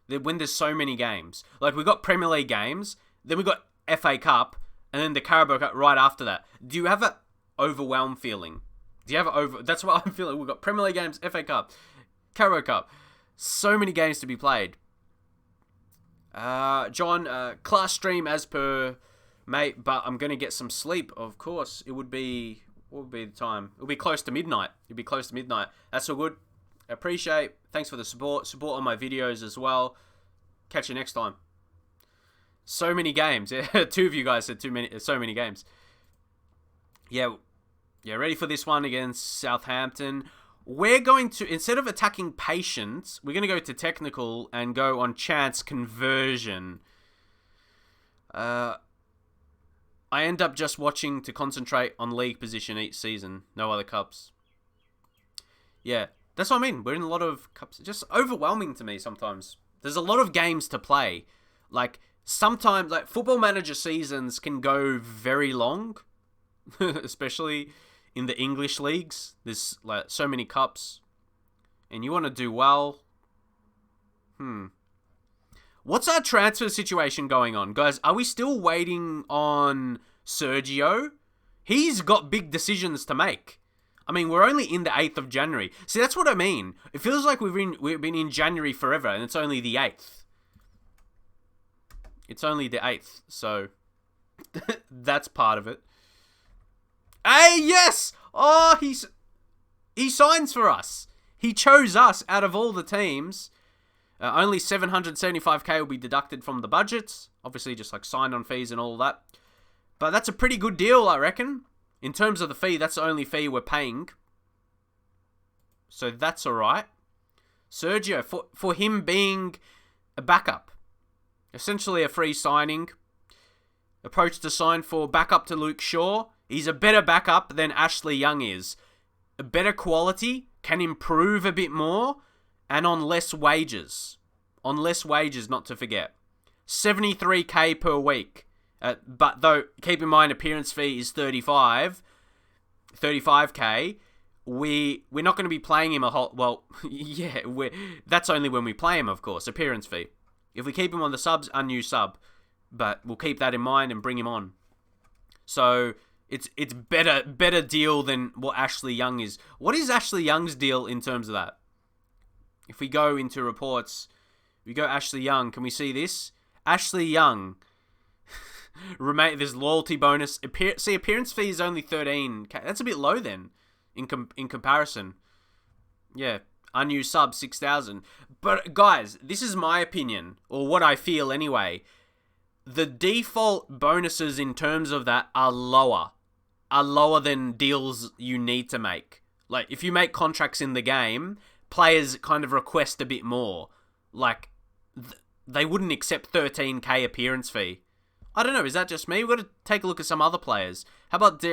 When there's so many games. Like, we got Premier League games. Then we got FA Cup. And then the Carabao Cup right after that. Do you have an overwhelmed feeling? That's what I'm feeling. We've got Premier League games, FA Cup, Carabao Cup. So many games to be played. John, class stream as per, mate, but I'm going to get some sleep, of course. What would be the time? It'll be close to midnight. That's all good. Appreciate. Thanks for the support. Support on my videos as well. Catch you next time. So many games. Yeah, 2 of you guys said so many games. Yeah, ready for this one against Southampton. We're going to, instead of attacking patience, we're going to go to technical and go on chance conversion. I end up just watching to concentrate on league position each season. No other cups. Yeah, that's what I mean. We're in a lot of cups. Just overwhelming to me sometimes. There's a lot of games to play. Like, sometimes, like, Football Manager seasons can go very long. Especially in the English leagues. There's, like, so many cups. And you want to do well. What's our transfer situation going on? Guys, are we still waiting on Sergio? He's got big decisions to make. I mean, we're only in the 8th of January. See, that's what I mean. It feels like we've been in January forever, and it's only the 8th. It's only the 8th, so that's part of it. Hey, yes! Oh, he signs for us. He chose us out of all the teams. Only 775k will be deducted from the budgets. Obviously, just like sign-on fees and all that. But that's a pretty good deal, I reckon. In terms of the fee, that's the only fee we're paying. So that's alright. Sergio, for him being a backup. Essentially a free signing. Approach to sign for backup to Luke Shaw. He's a better backup than Ashley Young is. A better quality, can improve a bit more, and on less wages. On less wages, not to forget. 73k per week. But though, keep in mind, appearance fee is 35k. We're not going to be playing him a whole... Well, yeah, that's only when we play him, of course. Appearance fee. If we keep him on the subs, a new sub. But we'll keep that in mind and bring him on. So... It's better deal than what Ashley Young is. What is Ashley Young's deal in terms of that? If we go into reports, we go Ashley Young. Can we see this? Ashley Young. There's loyalty bonus. Appearance fee is only 13k. That's a bit low then, in comparison. Yeah, unused sub 6,000. But guys, this is my opinion, or what I feel anyway. The default bonuses in terms of that are lower than deals you need to make. Like, if you make contracts in the game, players kind of request a bit more. Like, they wouldn't accept 13k appearance fee. I don't know, is that just me? We've got to take a look at some other players. How about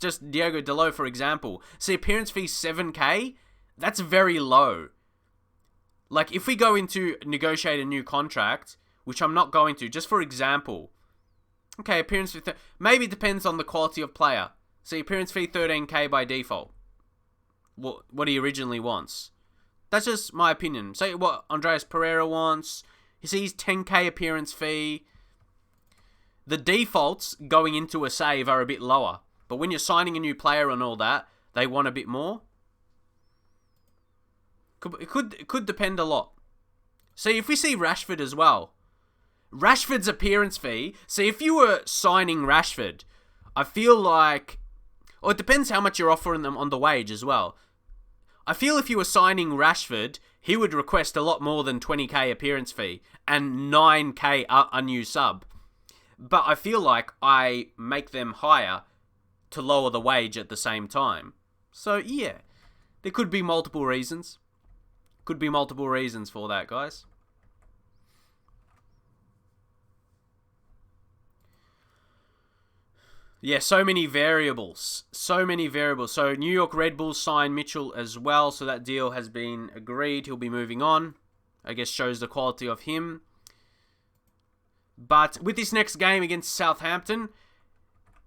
just Diego Dalot, for example? See, appearance fee 7k? That's very low. Like, if we go into negotiate a new contract, which I'm not going to, just for example. Okay, appearance fee... maybe it depends on the quality of player. See, appearance fee 13k by default. What he originally wants. That's just my opinion. Say what Andreas Pereira wants. He sees 10k appearance fee. The defaults going into a save are a bit lower. But when you're signing a new player and all that, they want a bit more. It could depend a lot. See, if we see Rashford as well. Rashford's appearance fee. See, if you were signing Rashford, I feel like... or it depends how much you're offering them on the wage as well. I feel if you were signing Rashford, he would request a lot more than 20k appearance fee and 9k unused sub. But I feel like I make them higher to lower the wage at the same time. So, yeah. There could be multiple reasons. Could be multiple reasons for that, guys. Yeah, so many variables. So many variables. So, New York Red Bulls signed Mitchell as well. So, that deal has been agreed. He'll be moving on. I guess shows the quality of him. But with this next game against Southampton,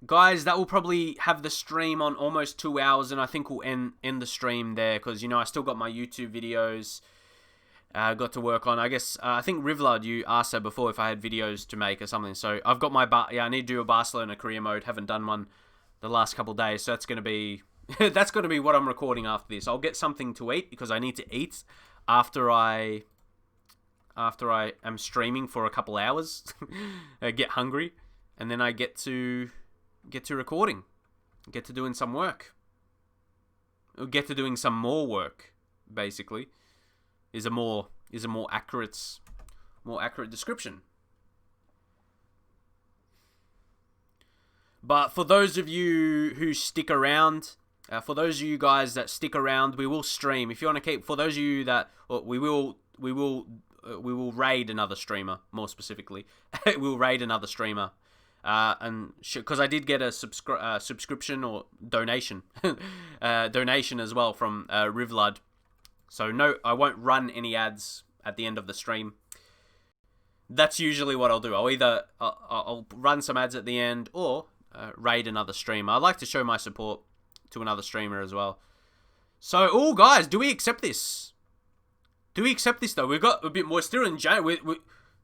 guys, that will probably have the stream on almost 2 hours. And I think we'll end the stream there. Because, you know, I still got my YouTube videos. Got to work on. I guess, I think Rivlard, you asked her before if I had videos to make or something. So I've got my, I need to do a Barcelona career mode. Haven't done one the last couple of days. So that's going to be, that's going to be what I'm recording after this. I'll get something to eat because I need to eat after I am streaming for a couple hours. I get hungry. And then I get to recording. Get to doing some work. Or get to doing some more work, basically. Is a more accurate description. But for those of you who stick around, for those of you guys that stick around, we will stream. If you want to keep, for those of you that, well, we will raid another streamer. More specifically, we'll raid another streamer. And because I did get a subscription or donation, donation as well from Rivlard. So no, I won't run any ads at the end of the stream. That's usually what I'll do. I'll run some ads at the end or raid another streamer. I like to show my support to another streamer as well. So, oh guys, do we accept this? Do we accept this though? We've got a bit more still in January.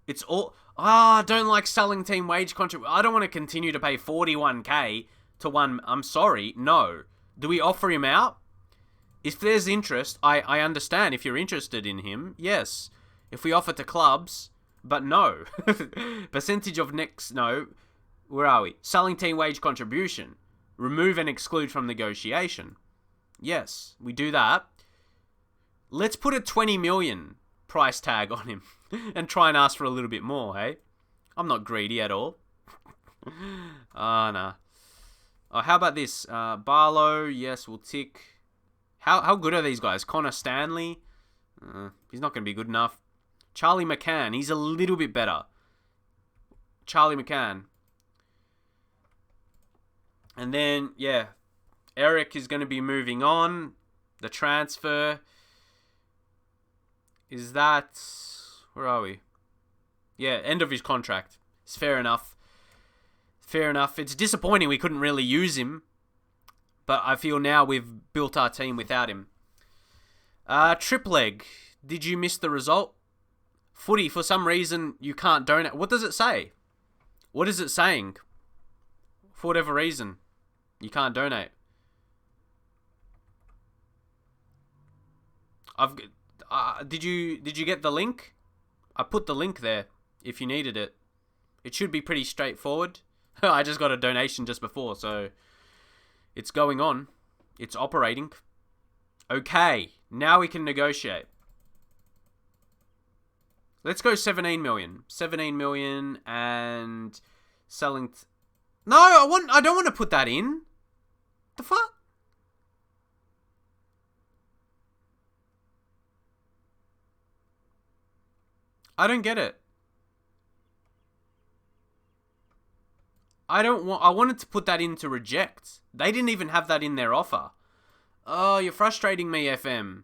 It's all... I don't like selling team wage contract. I don't want to continue to pay 41k to one... I'm sorry. No. Do we offer him out? If there's interest, I understand if you're interested in him, yes. If we offer to clubs, but no. Percentage of next, no. Where are we? Selling team wage contribution. Remove and exclude from negotiation. Yes, we do that. Let's put a 20 million price tag on him and try and ask for a little bit more, hey? I'm not greedy at all. Nah. Oh, how about this? Barlow, yes, we'll tick. How good are these guys? Connor Stanley? He's not going to be good enough. Charlie McCann. He's a little bit better. Charlie McCann. And then, yeah. Eric is going to be moving on. The transfer. Is that... Where are we? Yeah, end of his contract. It's fair enough. Fair enough. It's disappointing we couldn't really use him. But I feel now we've built our team without him. Trip leg. Did you miss the result? Footy, for some reason, you can't donate. What does it say? What is it saying? For whatever reason, you can't donate. Did you get the link? I put the link there if you needed it. It should be pretty straightforward. I just got a donation just before, so it's going on. It's operating. Okay, now we can negotiate. Let's go 17 million. 17 million and selling... No, I don't want to put that in. The fuck? I don't get it. I wanted to put that in to reject. They didn't even have that in their offer. Oh, you're frustrating me, FM.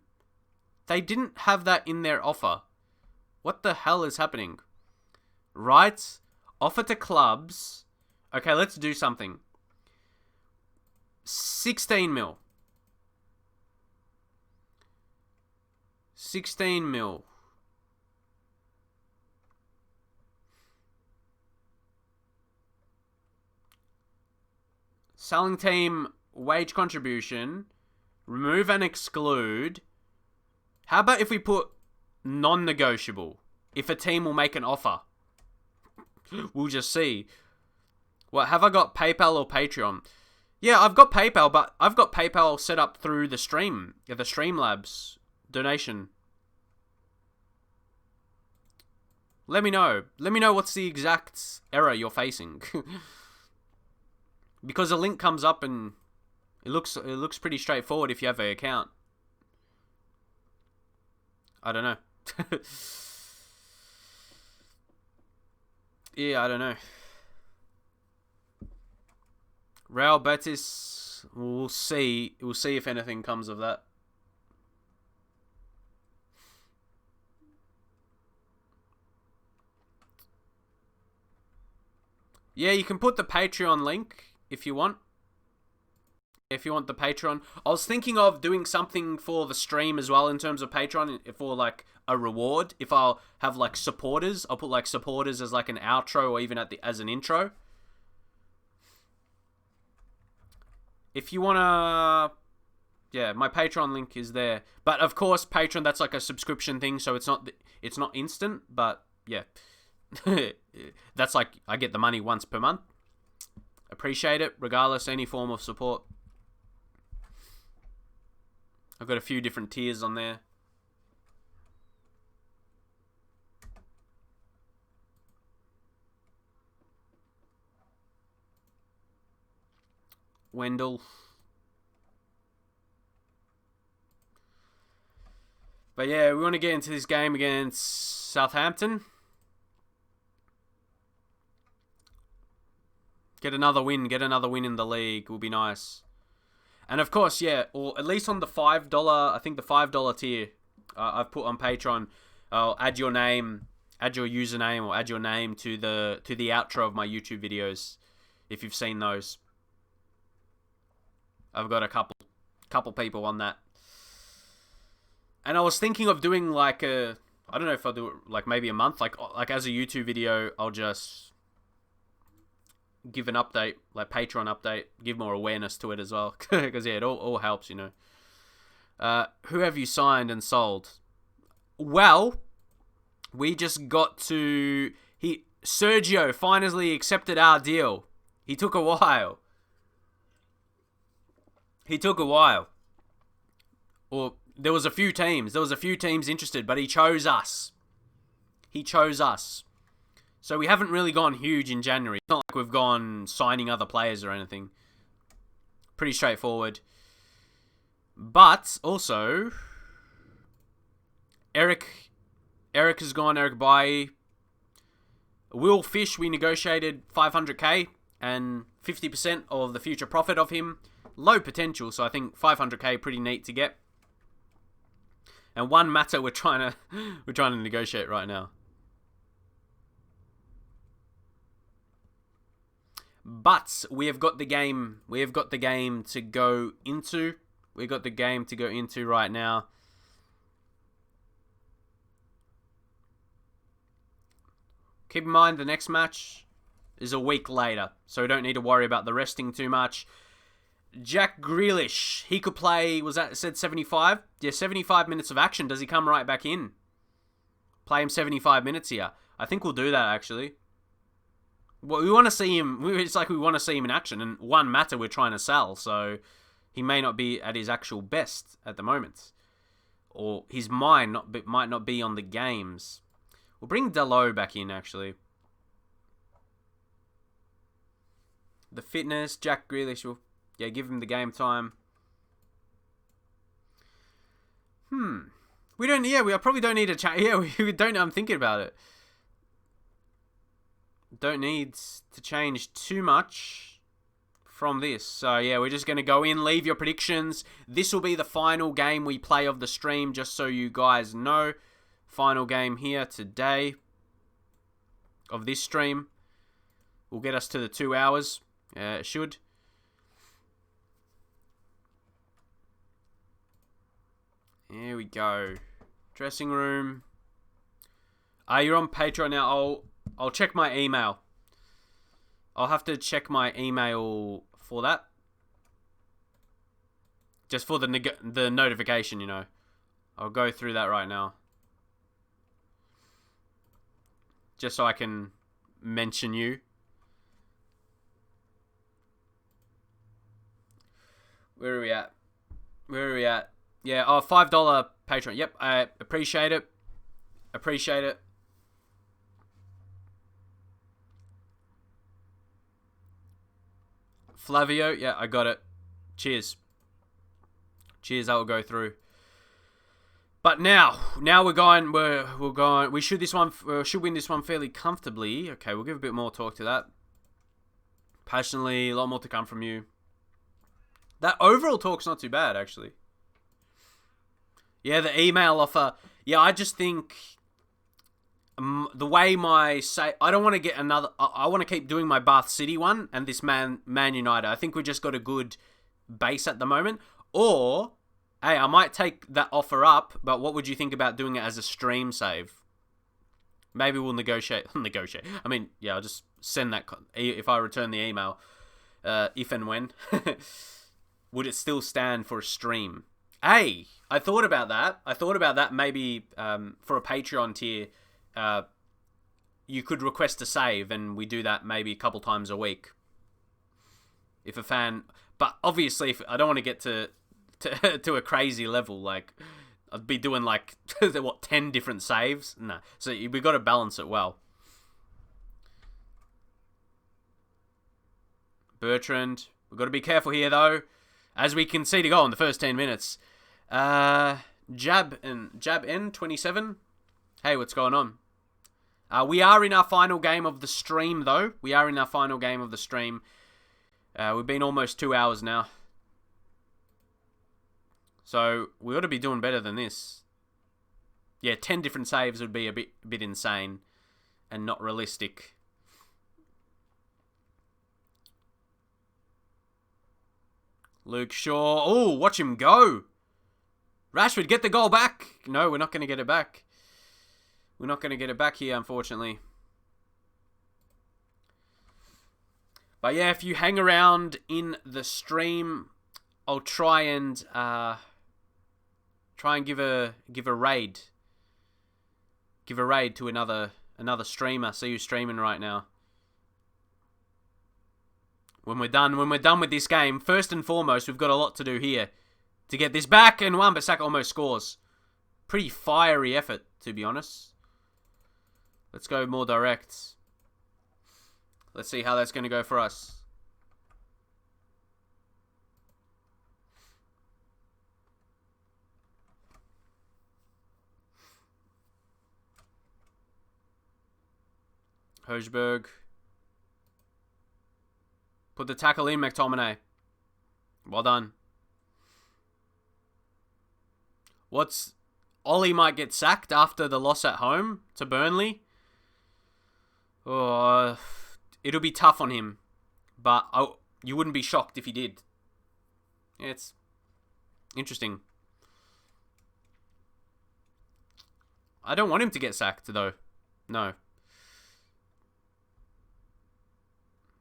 They didn't have that in their offer. What the hell is happening? Right? Offer to clubs. Okay, let's do something. 16 mil. 16 mil. Selling team wage contribution. Remove and exclude. How about if we put non-negotiable? If a team will make an offer. We'll just see. What, have I got PayPal or Patreon? Yeah, I've got PayPal, but I've got PayPal set up through the stream. Yeah, the Streamlabs donation. Let me know. Let me know what's the exact error you're facing. Because a link comes up and it looks pretty straightforward if you have an account. I don't know. Yeah, I don't know. Real Betis, we'll see. We'll see if anything comes of that. Yeah, you can put the Patreon link if you want. If you want the Patreon. I was thinking of doing something for the stream as well in terms of Patreon for like a reward. If I'll have like supporters, I'll put like supporters as like an outro or even as an intro. If you wanna, yeah, my Patreon link is there. But of course, Patreon, that's like a subscription thing, so it's not instant. But yeah, that's like I get the money once per month. Appreciate it, regardless any form of support. I've got a few different tiers on there. Wendell. But yeah, we want to get into this game against Southampton. Get another win in the league will be nice. And of course, yeah, or at least on the $5, I think the $5 tier I've put on Patreon, I'll add your name, add your username, or add your name to the outro of my YouTube videos, if you've seen those. I've got a couple people on that. And I was thinking of doing like I don't know if I'll do it like maybe a month, like as a YouTube video, I'll just give an update, like Patreon update, give more awareness to it as well. Because yeah, it all helps, you know. Who have you signed and sold? Well, we just got to... Sergio finally accepted our deal. He took a while. Or there was a few teams interested, but he chose us. So we haven't really gone huge in January. It's not like we've gone signing other players or anything. Pretty straightforward. But also, Eric has gone. Eric Bailly. Will Fish, we negotiated 500k and 50% of the future profit of him. Low potential, so I think 500k pretty neat to get. And one matter we're trying to negotiate right now. But we have got the game. We have got the game to go into. We got the game to go into right now. Keep in mind the next match is a week later, so we don't need to worry about the resting too much. Jack Grealish, he could play. Was that said 75? Yeah, 75 minutes of action. Does he come right back in? Play him 75 minutes here. I think we'll do that actually. Well, we want to see him. It's like we want to see him in action. And one matter we're trying to sell, so he may not be at his actual best at the moment, or his mind might not be on the games. We'll bring Dalot back in actually. The fitness, Jack Grealish will, give him the game time. We probably don't need a chat. Yeah, we don't. I'm thinking about it. Don't need to change too much from this. So, yeah, we're just going to go in, leave your predictions. This will be the final game we play of the stream, just so you guys know. Final game here today of this stream will get us to the 2 hours. It should. Here we go. Dressing room. You're on Patreon now. I'll check my email. I'll have to check my email for that. Just for the notification, you know. I'll go through that right now. Just so I can mention you. Where are we at? Yeah, $5 Patreon. Yep, I appreciate it. Flavio, yeah, I got it. Cheers, that will go through. But now we're going. We should win this one fairly comfortably. Okay, we'll give a bit more talk to that. Passionately, a lot more to come from you. That overall talk's not too bad, actually. Yeah, the email offer. Yeah, I just think the way I don't want to get another. I want to keep doing my Bath City one and this Man United. I think we just got a good base at the moment. Or, hey, I might take that offer up. But what would you think about doing it as a stream save? Maybe we'll negotiate. I mean, yeah, I'll just send that if I return the email. If and when. Would it still stand for a stream? Hey, I thought about that. Maybe for a Patreon tier, you could request a save, and we do that maybe a couple times a week. If a fan, but obviously, if I don't want to get to a crazy level, like I'd be doing like 10 different saves. No, so we got to balance it well. Bertrand, we've got to be careful here though. As we concede a goal in the first 10 minutes. Jab N27. Hey, what's going on? We are in our final game of the stream, though. We've been almost 2 hours now. So, we ought to be doing better than this. Yeah, 10 different saves would be a bit insane. And not realistic. Luke Shaw. Oh, watch him go. Rashford, get the goal back. No, we're not going to get it back. We're not going to get it back here, unfortunately. But yeah, if you hang around in the stream, I'll try and give a raid. Give a raid to another streamer. See who's streaming right now. When we're done with this game, first and foremost, we've got a lot to do here to get this back, and Wan-Bissaka almost scores. Pretty fiery effort, to be honest. Let's go more direct. Let's see how that's going to go for us. Højbjerg. Put the tackle in, McTominay. Well done. Ollie might get sacked after the loss at home to Burnley. Oh, it'll be tough on him. But you wouldn't be shocked if he did. Yeah, it's interesting. I don't want him to get sacked, though. No.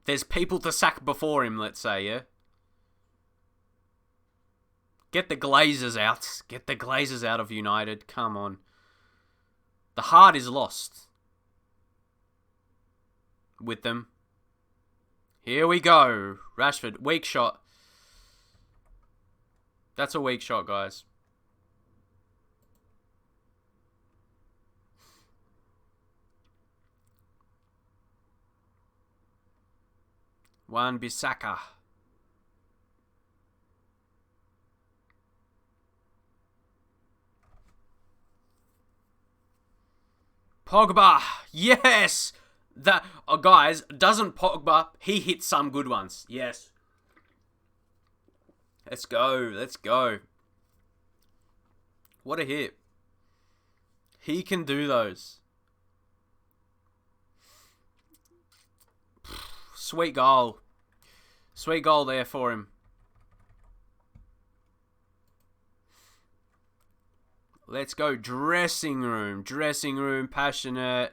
There's people to sack before him, let's say, yeah? Get the Glazers out. Get the Glazers out of United. Come on. The heart is lost with them. Here we go. Rashford, weak shot. That's a weak shot, guys. Wan-Bissaka. Pogba. Yes. That guys, doesn't Pogba, he hits some good ones. Yes. Let's go. Let's go. What a hit. He can do those. Sweet goal. Sweet goal there for him. Let's go. Dressing room. Dressing room. Passionate.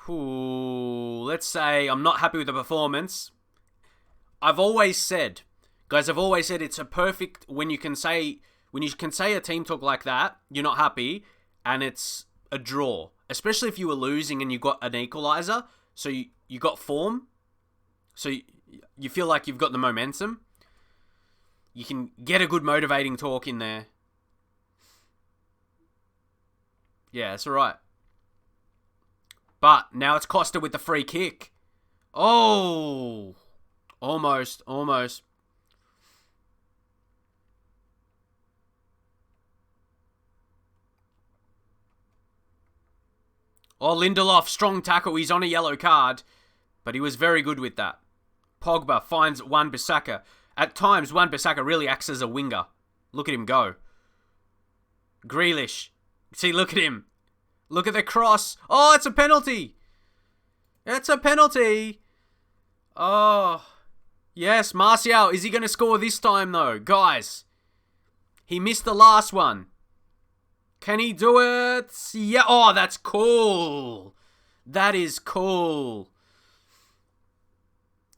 Ooh, let's say I'm not happy with the performance. I've always said, guys, it's a perfect when you can say a team talk like that, you're not happy, and it's a draw. Especially if you were losing and you got an equalizer, so you got form, so you feel like you've got the momentum. You can get a good motivating talk in there. Yeah, that's alright. But now it's Costa with the free kick. Oh, almost. Oh, Lindelof, strong tackle. He's on a yellow card, but he was very good with that. Pogba finds Wan-Bissaka. At times, Wan-Bissaka really acts as a winger. Look at him go. Grealish. See, look at him. Look at the cross. Oh, it's a penalty. It's a penalty. Oh, yes, Martial. Is he going to score this time, though? Guys, he missed the last one. Can he do it? Yeah. Oh, that's cool. That is cool.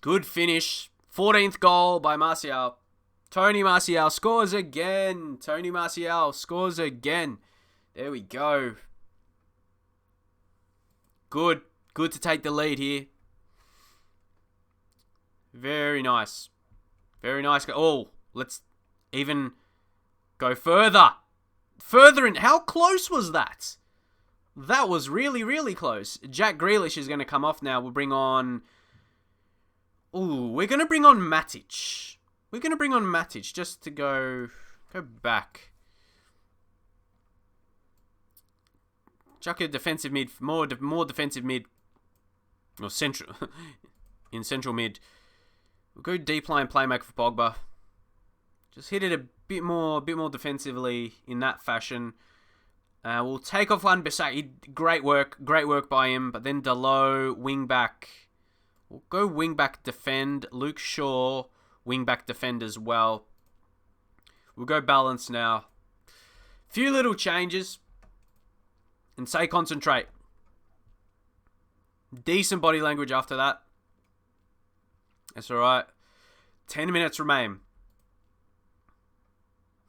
Good finish. 14th goal by Martial. Tony Martial scores again. Tony Martial scores again. There we go. Good. Good to take the lead here. Very nice. Very nice. Oh, let's even go further. Further in. How close was that? That was really, really close. Jack Grealish is going to come off now. We'll bring on... Ooh, we're going to bring on Matic. We're going to bring on Matic just to go back. Chuck a defensive mid, more defensive mid, or central, in central mid. We'll go deep line playmaker for Pogba. Just hit it a bit more defensively in that fashion. We'll take off Wan-Bissaka. Great work by him. But then Dalot, wing back. We'll go wing back defend. Luke Shaw, wing back defend as well. We'll go balance now. Few little changes. And say concentrate. Decent body language after that. That's alright. 10 minutes remain.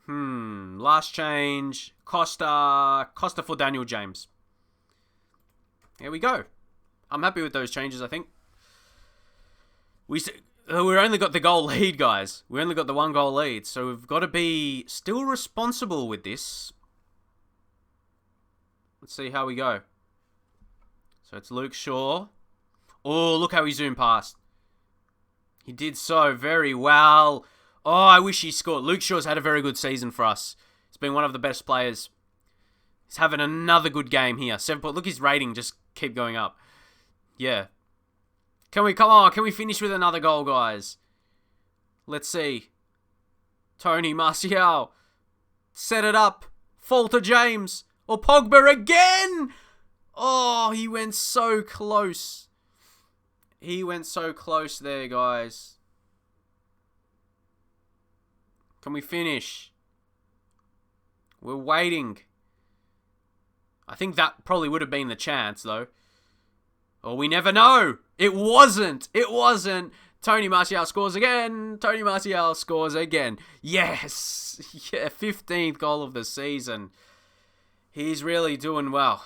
Last change. Costa for Daniel James. There we go. I'm happy with those changes, I think. We only got the goal lead, guys. We only got the 1 goal lead. So we've got to be still responsible with this. Let's see how we go. So it's Luke Shaw. Oh, look how he zoomed past. He did so very well. Oh, I wish he scored. Luke Shaw's had a very good season for us. He's been one of the best players. He's having another good game here. 7 point. Look, his rating just keep going up. Yeah. Come on, can we finish with another goal, guys? Let's see. Tony Martial. Set it up. Fall to James. Or Pogba again! Oh, he went so close. He went so close there, guys. Can we finish? We're waiting. I think that probably would have been the chance, though. Oh, we never know. It wasn't. It wasn't. Tony Martial scores again. Tony Martial scores again. Yes. Yeah, 15th goal of the season. He's really doing well.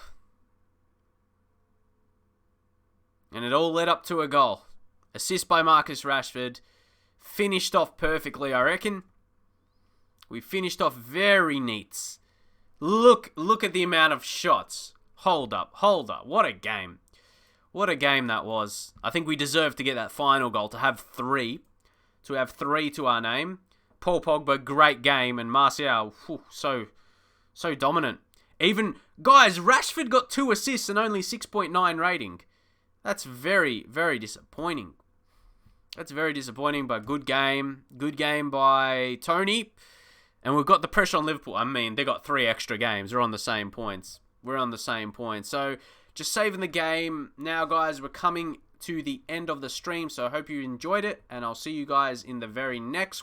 And it all led up to a goal. Assist by Marcus Rashford. Finished off perfectly, I reckon. We finished off very neat. Look at the amount of shots. Hold up. What a game. What a game that was. I think we deserved to get that final goal, to have 3. To have 3 to our name. Paul Pogba, great game. And Martial, so dominant. Even, guys, Rashford got 2 assists and only 6.9 rating. That's very, very disappointing. That's very disappointing, but good game. Good game by Tony. And we've got the pressure on Liverpool. I mean, they got 3 extra games. We're on the same points. So, just saving the game. Now, guys, we're coming to the end of the stream. So, I hope you enjoyed it. And I'll see you guys in the very next one.